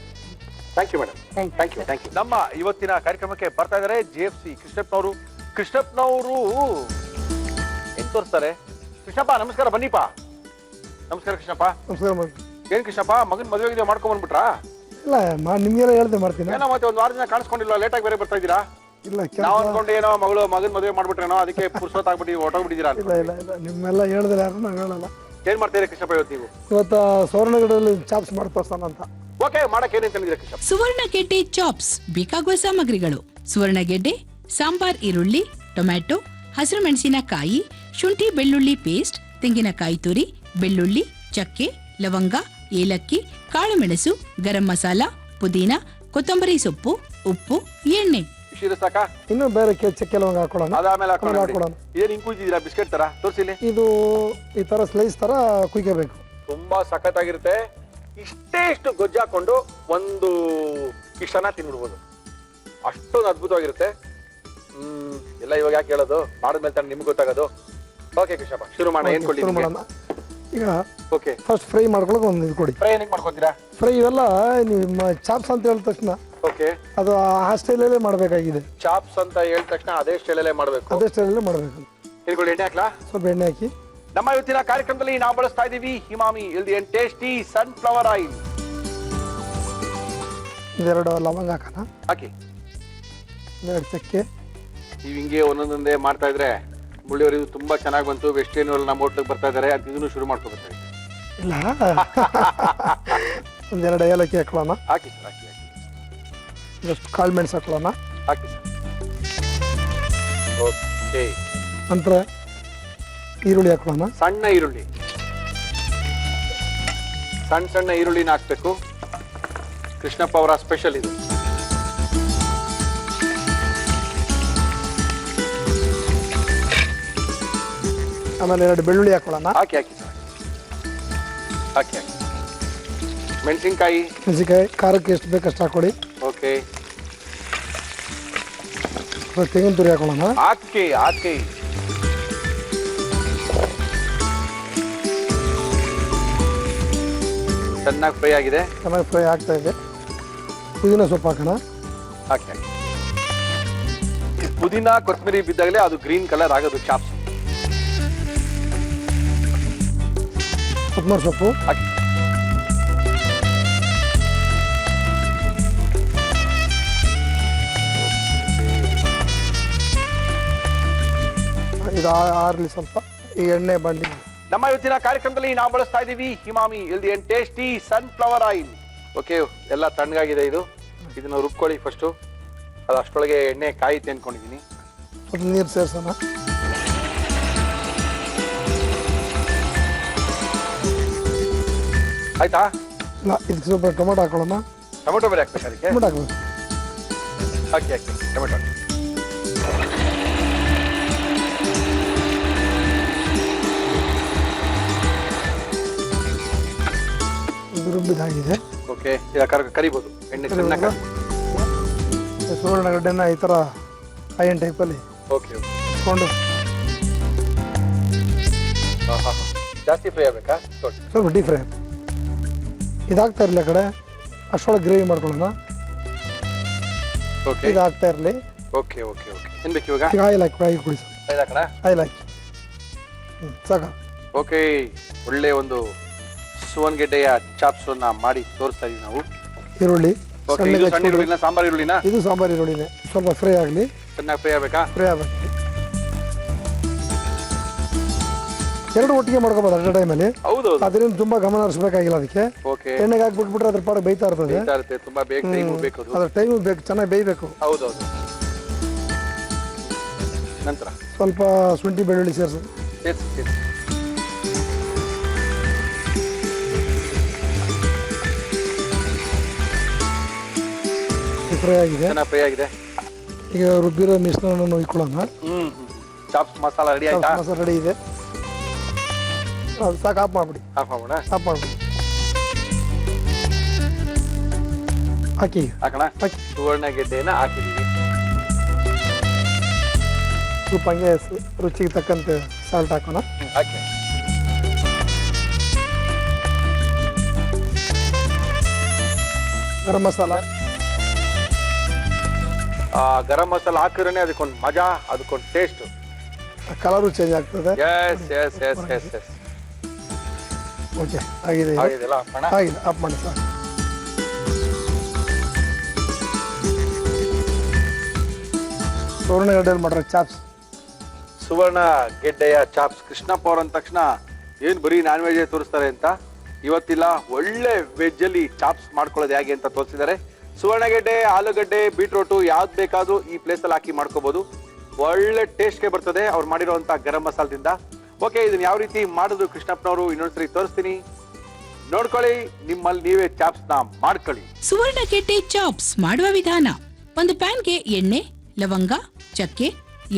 Thank you madam. Thank you thank you. ನಮ್ಮ ಇವತ್ತಿನ ಕಾರ್ಯಕ್ರಮಕ್ಕೆ ಬರ್ತಾ ಇದ್ದಾರೆ JFC ಕೃಷ್ಣಪ್ಪನವರು. ಕೃಷ್ಣಪ್ಪನವರು ಏನ್ ತೋರಿಸ್ತಾರೆ? ಕೃಷ್ಣಪ್ಪ ನಮಸ್ಕಾರ, ಬನ್ನಿಪ್ಪ. ನಮಸ್ಕಾರ ಕೃಷ್ಣಪ್ಪ. ನಮಸ್ಕಾರ. ಏನ್ ಕೃಷ್ಣಪ್ಪ, ಮಗನ್ ಮದುವೆ ಗಿದುವೆ ಮಾಡ್ಕೊಂಡ್ ಬಂದ್ಬಿಟ್ರಾ? ಇಲ್ಲ, ನಿಮ್ಗೆಲ್ಲ ಹೇಳ್ದೆ ಮಾಡ್ತೀನಿ. ಏನೋ ಮತ್ತೆ ಒಂದ್ ವಾರ ದಿನ ಕಾಣಿಸ್ಕೊಂಡಿಲ್ಲ, ಲೇಟ್ ಆಗಿ ಬೇರೆ ಬರ್ತಾ ಇದ್ದೀರಾ? ಇಲ್ಲ ನಾವ್ ಅನ್ಕೊಂಡು ಏನೋ ಮಗನ್ ಮದುವೆ ಮಾಡ್ಬಿಟ್ರೇನೋ ಅದಕ್ಕೆ ಪುರ್ಸೋತ್ ಆಗ್ಬಿಟ್ಟು ಹೊಟ್ಟೋಗ್ಬಿಟ್ಟಿದ್ದೀರಾ ಇಲ್ಲ ಇಲ್ಲ ಇಲ್ಲ ನಿಮ್ಮೆಲ್ಲ ಹೇಳಿದ್ರೆ ಯಾರು ನಾವು ಹೇಳಲ್ಲ. ಏನ್ ಮಾಡ್ತೀರಾ ಕೃಷ್ಣಪ್ಪ ಇವತ್ತು ನೀವು? ಇವತ್ತು ಸುವರ್ಣಗಡದಲ್ಲಿ ಚಾಪ್ಸ್ ಮಾಡಿ ತೋರ್ಸೋಣ ಅಂತ. ಓಕೆ, ಮಾಡಕ್ಕೆ ಏನೇನ್ ತಂದಿದ್ದೀರಾ ಕೃಷ್ಣಪ್ಪ? ಸುವರ್ಣಗೆಡ್ಡೆ ಚಾಪ್ಸ್ ಬೇಕಾಗುವ ಸಾಮಗ್ರಿಗಳು: ಸುವರ್ಣಗೆಡ್ಡೆ, ಸಾಂಬಾರ್ ಈರುಳ್ಳಿ, ಟೊಮ್ಯಾಟೊ, ಹಸಿರು ಮೆಣಸಿನಕಾಯಿ, ಶುಂಠಿ ಬೆಳ್ಳುಳ್ಳಿ ಪೇಸ್ಟ್, ತೆಂಗಿನಕಾಯಿ ತುರಿ, ಬೆಳ್ಳುಳ್ಳಿ, ಚಕ್ಕೆ, ಲವಂಗ, ಏಲಕ್ಕಿ, ಕಾಳು ಮೆಣಸು, ಗರಂ ಮಸಾಲ, ಪುದೀನ, ಕೊತ್ತಂಬರಿ ಸೊಪ್ಪು, ಉಪ್ಪು, ಎಣ್ಣೆ. ಇಷ್ಟು ಸಾಕಾ? ಇನ್ನು ಬೇರೆ ಚಕ್ಕೆ ಲವಂಗ ಹಾಕೊಳ್ಳೋಣ. ಅದಾದ್ಮೇಲೆ ಆಮೇಲೆ ಹಾಕೊಳ್ಳೋಣ. ಏನ್ ಹಿಂಗ್ ಕುಯ್ದಿದ್ದೀರಾ? ಬಿಸ್ಕೆಟ್ ತರ ತೋರಿಸಿಲಿ. ಇದು ಈ ತರ ಸ್ಲೈಸ್ ತರ ಕುಯ್ಕೋಬೇಕು. ತುಂಬಾ ಸಖತ್ತಾಗಿರುತ್ತೆ. ಇಷ್ಟು ಗೊಜ್ಜು ಹಾಕೊಂಡು ಒಂದು ಇಷ್ಟನ ತಿನ್ಬಿಡ್ಬೋದು, ಅಷ್ಟೊಂದು ಅದ್ಭುತವಾಗಿರುತ್ತೆ. ಎಲ್ಲ ಇವಾಗ ಯಾಕೆ ಹೇಳೋದು, ಮಾಡಿದ್ಮೇಲೆ ತಾನೆ ನಿಮ್ಗೆ ಗೊತ್ತಾಗೋದು. ಓಕೆ ಕೃಷ್ಣಪ್ಪ, ಶುರು ಮಾಡೋಣ. ಏನ್ ಕೊಡ್ಲಿ ಶುರು ಮಾಡೋಣ. ಈಗ ಓಕೆ, ಫಸ್ಟ್ ಫ್ರೈ ಮಾಡ್ಕೊಳಕ್ ಒಂದು ಇದು ಕೊಡಿ. ಫ್ರೈ ಏನಿಗೆ ಮಾಡ್ಕೊತೀರಾ? ಫ್ರೈ ಇವೆಲ್ಲ ನೀವು ಚಾಪ್ಸ್ ಅಂತ ಹೇಳಿದ ತಕ್ಷಣ ಓಕೆ, ಅದು ಆ ಸ್ಟೈಲಲ್ಲೇ ಮಾಡಬೇಕಾಗಿದೆ. ಚಾಪ್ಸ್ ಅಂತ ಹೇಳಿದ ತಕ್ಷಣ ಅದೇ ಸ್ಟೈಲಲ್ಲೇ ಮಾಡಬೇಕು. ಅದೇ ಸ್ಟೈಲಲ್ಲೇ ಮಾಡಬೇಕು. ಇದ್ಕೊಳ್ಳಿ, ಎಣ್ಣೆ ಹಾಕ್ಲಾ? ಸ್ವಲ್ಪ ಎಣ್ಣೆ ಹಾಕಿ. ನಮ್ಮ ಇವತ್ತಿನ ಕಾರ್ಯಕ್ರಮದಲ್ಲಿ ನಾವು ಬಳಸ್ತಾ ಇದೀವಿ ಹಿಮಾಮಿ healthy and tasty sunflower oil. ಇದೆರಡು ಲವಂಗ ಹಾಕೋಣ. ಹಾಕಿ. ಎರಡು ಚಕ್ಕೆ. ನೀವು ಹಿಂಗೆ ಒಂದೊಂದೊಂದೇ ಮಾಡ್ತಾ ಇದ್ರೆ ಮುಳ್ಳಿಯವರು ಇದು ತುಂಬಾ ಚೆನ್ನಾಗಿ ಬಂತು, ವೆಸ್ಟ್ ಏನ್ ನಮ್ಮ ಹೋಟ್ಲಿಗೆ ಬರ್ತಾ ಇದಾರೆ ಅಂತ ಇದನ್ನು ಶುರು ಮಾಡ್ಕೊಬೇಕು. ಇಲ್ಲ, ಒಂದೆರಡು ಏಲಕ್ಕಿ ಹಾಕೊಳ್ಳೋಣ. ಹಾಕಿ ಸರ್, ಹಾಕಿ ಹಾಕಿ. ಇದಷ್ಟು ಕಾಳು ಮೆಣಸು ಹಾಕೊಳ್ಳೋಣ. ಹಾಕಿ ಸರ್. ಓಕೆ, ನಂತರ ಈರುಳ್ಳಿ ಹಾಕೊಳ್ಳೋಣ. ಸಣ್ಣ ಈರುಳ್ಳಿ, ಸಣ್ಣ ಸಣ್ಣ ಈರುಳ್ಳಿನ ಹಾಕ್ಬೇಕು. ಕೃಷ್ಣಪ್ಪ ಅವರ ಸ್ಪೆಷಲ್ ಇದು. ಆಮೇಲೆ ಎರಡು ಬೆಳ್ಳುಳ್ಳಿ ಹಾಕೊಳ್ಳೋಣ. ಹಾಕಿ ಹಾಕಿ ಸರ್, ಹಾಕಿ ಹಾಕಿ. ಮೆಣಸಿನ್ಕಾಯಿ, ಮೆಣಸಿನ್ಕಾಯಿ ಖಾರಕ್ಕೆ ಎಷ್ಟು ಬೇಕಷ್ಟು ಹಾಕೊಳ್ಳಿ. ಓಕೆ, ತೆಂಗಿನ ತುರಿ ಹಾಕೊಳ್ಳೋಣ. ಹಾಕಿ ಹಾಕಿ. ಚೆನ್ನಾಗಿ ಫ್ರೈ ಆಗಿದೆ. ಚೆನ್ನಾಗಿ ಫ್ರೈ ಆಗ್ತಾ ಇದೆ. ಪುದೀನ ಸೊಪ್ಪು ಹಾಕೋಣ. ಹಾಕಿ ಹಾಕಿ. ಈ ಪುದೀನ ಕೊತ್ತಂಬರಿ ಬಿದ್ದಾಗಲೇ ಅದು ಗ್ರೀನ್ ಕಲರ್ ಆಗೋದು ಚಾಪ್ಸ್. ಕೊತ್ತಂಬರಿ ಸೊಪ್ಪು ಹಾಕಿ. ಇದು ಆರ್ಲಿ ಸ್ವಲ್ಪ. ಈ ಎಣ್ಣೆ ಬಂಡಿ. ನಮ್ಮ ಇವತ್ತಿನ ಕಾರ್ಯಕ್ರಮದಲ್ಲಿ ನಾವು ಬಳಸ್ತಾ ಇದ್ದೀವಿ ಹಿಮಾಮಿ healthy and tasty sunflower oil. Okay, ಎಲ್ಲ ತಣ್ಣಗಾಗಿದೆ ಇದು. ಇದನ್ನ ರುಬ್ಕೊಳ್ಳಿ ಫಸ್ಟು. ಅದು ಅಷ್ಟೊಳಗೆ ಎಣ್ಣೆ ಕಾಯಿತೆ ಅನ್ಕೊಂಡಿದ್ದೀನಿ. ಸ್ವಲ್ಪ ನೀರು ಸೇರಿಸೋಣ. ಆಯ್ತಾ? ಇಲ್ಲ, ಇದಕ್ಕೆ ಸ್ವಲ್ಪ ಟೊಮೆಟೊ ಹಾಕೊಳ್ಳೋಣ. ಟೊಮೆಟೊ ಬೇರೆ ಹಾಕ್ಬೇಕು ಅದಕ್ಕೆ? ಟೊಮೆಟೊ ಹಾಕ್ಬೇಕು. ಹಾಕಿ ಹಾಕಿ ಟೊಮೆಟೊ. ಇದು ರುಬ್ಬಿದಾಗಿದೆ. ಓಕೆ, ಕರಿಬೋದು ಎಣ್ಣೆ ಚೆನ್ನಾಗಿ. ಸುವರ್ಣಗಡ್ಡೆನ ಈ ಥರ ಐಯನ್ ಟೈಪಲ್ಲಿ ಓಕೆ ಓಕೆ ಇಟ್ಕೊಂಡು ಜಾಸ್ತಿ ಫ್ರೈ ಆಗಬೇಕಾ? ಸ್ವಲ್ಪ ಡೀಪ್ ಫ್ರೈ. ಇದಾಗ್ತಾ ಇರಲಿ ಆ ಕಡೆ, ಅಷ್ಟೊಳಗೆ ಗ್ರೇವಿ ಮಾಡ್ಕೊಳ್ಳೋಣ. ಓಕೆ, ಇದಾಗ್ತಾ ಇರಲಿ. Okay okay okay. ಏನು ಬೇಕು ಇವಾಗ? ಈಗ ಆಯಿಲ್ ಹಾಕಿ, ಆಯಿಲ್ ಕುಡಿ ಸರ್. ಆಯಿಲ್ ಹಾಕೋಣ? ಆಯಿಲ್ ಹಾಕಿ. ಸಾಕ. ಓಕೆ, ಒಳ್ಳೆ ಒಂದು ಸುವರ್ಣಗೆಡ್ಡೆಯ ಚಾಪ್ಸ್ ಅನ್ನ ಮಾಡಿ ತೋರಿಸ್ತಾ ಇದೀವಿ ನಾವು. ಈರುಳ್ಳಿ ಓಕೆ, ಇದು ಸಣ್ಣ ಈರುಳ್ಳಿನ ಸಾಂಬಾರ್ ಈರುಳ್ಳಿನ? ಇದು ಸಾಂಬಾರ್ ಈರುಳ್ಳಿನೇ. ಸ್ವಲ್ಪ ಫ್ರೈ ಆಗಲಿ. ಚೆನ್ನಾಗಿ ಫ್ರೈ ಆಗಬೇಕಾ? ಫ್ರೈ ಆಗಬೇಕು. ಎರಡು ಒಟ್ಟಿಗೆ ಮಾಡ್ಕೋಬೋದು ಅಟ್ ಟೈಮಲ್ಲಿ. ಹೌದು, ಅದರಿಂದ ತುಂಬಾ ಗಮನ ಹರಿಸಬೇಕಾಗಿಲ್ಲ ಅದಕ್ಕೆ. ಓಕೆ, ಎಣ್ಣೆಗೆ ಹಾಕ್ಬಿಟ್ಬಿಟ್ರೆ ಅದ್ರ ಪಾಡ ಬೇಯ್ತಾ ಇರ್ತದೆ. ತುಂಬಾ ಬೇಗ ಟೈಮ್ ಬೇಕು ಅದು. ಅದ್ರ ಟೈಮ್ ಬೇಕು, ಚೆನ್ನಾಗಿ ಬೇಯಬೇಕು. ಹೌದೌದು. ನಂತರ ಸ್ವಲ್ಪ ಶುಂಠಿ ಬೆಳ್ಳುಳ್ಳಿ ಸೇರಿಸೋದು. ಫ್ರೈ ಆಗಿದೆ. ಚೆನ್ನಾಗಿ ಫ್ರೈ ಆಗಿದೆ. ಈಗ ರುಬ್ಬಿರೋ ಮಿಶ್ರಣವನ್ನು ಇಟ್ಕೊಳ್ಳೋಣ. ಚಾಪ್ಸ್ ಮಸಾಲ ರೆಡಿ ಆಯ್ತಾ? ಮಸಾಲ ರೆಡಿ ಇದೆ. ಸಾಕು, ಆಫ್ ಮಾಡ್ಬಿಡಿ. ಆಫ್ ಮಾಡೋಣ? ಆಫ್ ಮಾಡ್ಬಿಡಿ. ಹಾಕಿ ಹಾಕೋಣ? ಹಾಕಿ. ಸುವರ್ಣಗೆಡ್ಡೆನ ಹಾಕಿದೀವಿ. ಸ್ವಲ್ಪ ಹಂಗೆ ರುಚಿಗೆ ತಕ್ಕಂತೆ ಸಾಲ್ಟ್ ಹಾಕೋಣ. ಹಾಕಿ. ಗರಂ ಮಸಾಲ. ಗರಂ ಮಸಾಲ ಹಾಕಿದ್ರೆ ಅದಕ್ಕೊಂದು ಮಜಾ, ಅದಕ್ಕೊಂದು ಟೇಸ್ಟ್, ಕಲರು ಚೇಂಜ್ ಆಗ್ತದೆ. Yes yes yes yes yes. Okay, ಆಗಿದೆ. ಆಗಿದೆಲ್ಲ ಹಾಕೋಣ? ಆಗಿದೆ, ಆಫ್ ಮಾಡಿ ಸರ್. ಸುವರ್ಣಗಡ್ಡೆಯಲ್ಲಿ ಮಾಡಿರೋ ಚಾಪ್ಸ್. ಸುವರ್ಣ ಗೆಡ್ಡೆಯ ಚಾಪ್ಸ್. ಕೃಷ್ಣಪ್ಪ ಅವ್ರ ಅಂದ ತಕ್ಷಣ ಏನ್ ಬರೀ ನಾನ್ ವೆಜ್ ತೋರಿಸ್ತಾರೆ ಅಂತ, ಇವತ್ತಿಲ್ಲ ಒಳ್ಳೆ ವೆಜ್ ಅಲ್ಲಿ ಚಾಪ್ಸ್ ಮಾಡ್ಕೊಳ್ಳೋದು ಹೇಗೆ ಅಂತ ತೋರಿಸಿದ್ದಾರೆ. ಸುವರ್ಣಗೆಡ್ಡೆ, ಆಲೂಗಡ್ಡೆ, ಬೀಟ್ರೋಟು ಯಾವ್ದು ಬೇಕಾದ್ರೂ ಈ ಪ್ಲೇಸ್ ಅಲ್ಲಿ ಹಾಕಿ ಮಾಡ್ಕೋಬಹುದು. ಒಳ್ಳೆ ಟೇಸ್ಟ್ಗೆ ಬರ್ತದೆ ಅವ್ರು ಮಾಡಿರುವಂತ ಗರಂ ಮಸಾಲದಿಂದ. ಓಕೆ, ಇದನ್ನ ಯಾವ ರೀತಿ ಮಾಡಿದ್ರು ಕೃಷ್ಣಪ್ಪನವರು ಇನ್ನೊಂದ್ಸರಿ ತೋರಿಸ್ತೀನಿ, ನೋಡ್ಕೊಳ್ಳಿ. ನಿಮ್ಮಲ್ಲಿ ನೀವೇ ಚಾಪ್ಸ್ ನ ಮಾಡ್ಕೊಳ್ಳಿ. ಸುವರ್ಣಗೆಡ್ಡೆ ಚಾಪ್ಸ್ ಮಾಡುವ ವಿಧಾನ: ಒಂದು ಪ್ಯಾನ್ಗೆ ಎಣ್ಣೆ, ಲವಂಗ, ಚಕ್ಕೆ,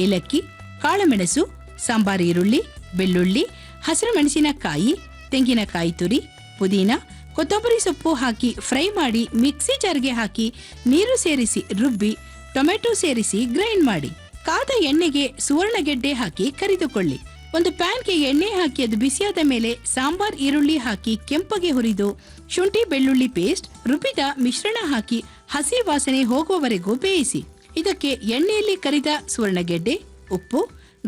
ಏಲಕ್ಕಿ, ಕಾಳುಮೆಣಸು, ಸಾಂಬಾರ್ ಈರುಳ್ಳಿ, ಬೆಳ್ಳುಳ್ಳಿ, ಹಸಿರು ಮೆಣಸಿನಕಾಯಿ, ತೆಂಗಿನಕಾಯಿ ತುರಿ, ಪುದೀನ, ಕೊತ್ತಂಬರಿ ಸೊಪ್ಪು ಹಾಕಿ ಫ್ರೈ ಮಾಡಿ ಮಿಕ್ಸಿ ಜಾರ್ಗೆ ಹಾಕಿ ನೀರು ಸೇರಿಸಿ ರುಬ್ಬಿ ಟೊಮೆಟೊ ಸೇರಿಸಿ ಗ್ರೈಂಡ್ ಮಾಡಿ. ಕಾದ ಎಣ್ಣೆಗೆ ಸುವರ್ಣಗೆಡ್ಡೆ ಹಾಕಿ ಕರಿದುಕೊಳ್ಳಿ. ಒಂದು ಪ್ಯಾನ್ಗೆ ಎಣ್ಣೆ ಹಾಕಿ ಅದು ಬಿಸಿಯಾದ ಮೇಲೆ ಸಾಂಬಾರ್ ಈರುಳ್ಳಿ ಹಾಕಿ ಕೆಂಪಗೆ ಹುರಿದು ಶುಂಠಿ ಬೆಳ್ಳುಳ್ಳಿ ಪೇಸ್ಟ್ ರುಬ್ಬಿದ ಮಿಶ್ರಣ ಹಾಕಿ ಹಸಿ ವಾಸನೆ ಹೋಗುವವರೆಗೂ ಬೇಯಿಸಿ. ಇದಕ್ಕೆ ಎಣ್ಣೆಯಲ್ಲಿ ಕರಿದ ಸುವರ್ಣಗೆಡ್ಡೆ, ಉಪ್ಪು,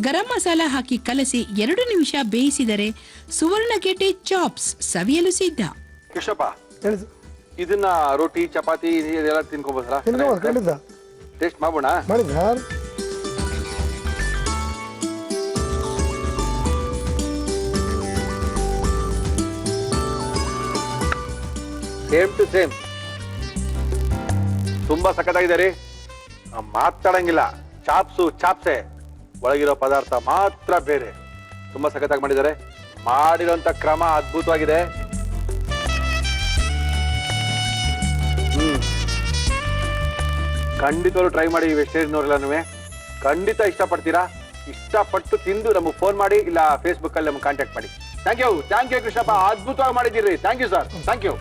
ಗರಂ ಮಸಾಲ ಹಾಕಿ ಕಲಸಿ 2 ನಿಮಿಷ ಬೇಯಿಸಿದರೆ ಸುವರ್ಣಗೆಡ್ಡೆ ಚಾಪ್ಸ್ ಸವಿಯಲು ಸಿದ್ಧ. ಕೃಷ್ಣಪ್ಪ, ಹೇಳಿ ಸರ್. ಇದನ್ನ ರೋಟಿ, ಚಪಾತಿ ಇದೆಲ್ಲ ತಿನ್ಕೋಬಹುದಲ್ಲ? ತಿನ್ಬೋದು, ಖಂಡಿತ ಟೇಸ್ಟ್ ಮಾಡೋಣ. ಮಾಡಿ ಸರ್. Same to same. ತುಂಬಾ ಸಖತ್ತಾಗಿದೆ ರೀ, ಮಾತಾಡಂಗಿಲ್ಲ. ಚಾಪ್ಸು ಚಾಪ್ಸೆ, ಒಳಗಿರೋ ಪದಾರ್ಥ ಮಾತ್ರ ಬೇರೆ. ತುಂಬಾ ಸಖತ್ತಾಗಿ ಮಾಡಿದ್ದಾರೆ. ಮಾಡಿರೋಂಥ ಕ್ರಮ ಅದ್ಭುತವಾಗಿದೆ. ಖಂಡಿತವಾಗ್ಲೂ ಟ್ರೈ ಮಾಡಿ ವೆಜಿಟೇರಿಯನ್ನವರೆಲ್ಲನೂ. ಖಂಡಿತ ಇಷ್ಟಪಡ್ತೀರಾ. ಇಷ್ಟಪಟ್ಟು ತಿಂದು ನಮಗೆ ಫೋನ್ ಮಾಡಿ, ಇಲ್ಲ ಫೇಸ್ಬುಕ್ ಅಲ್ಲಿ ನಮಗೆ ಕಾಂಟ್ಯಾಕ್ಟ್ ಮಾಡಿ. ಥ್ಯಾಂಕ್ ಯು ಕೃಷ್ಣಪ್ಪ, ಅದ್ಭುತವಾಗಿ ಮಾಡಿದ್ದೀರಿ. Thank you sir, thank you.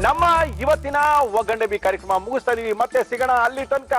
ನಮ್ಮ ಇವತ್ತಿನ ಒಗ್ಗಂಡೆ ಬಿ ಕಾರ್ಯಕ್ರಮ ಮುಗಿಸ್ತಾ ಇದೀವಿ. ಮತ್ತೆ ಸಿಗೋಣ ಅಲ್ಲಿ ತನಕ.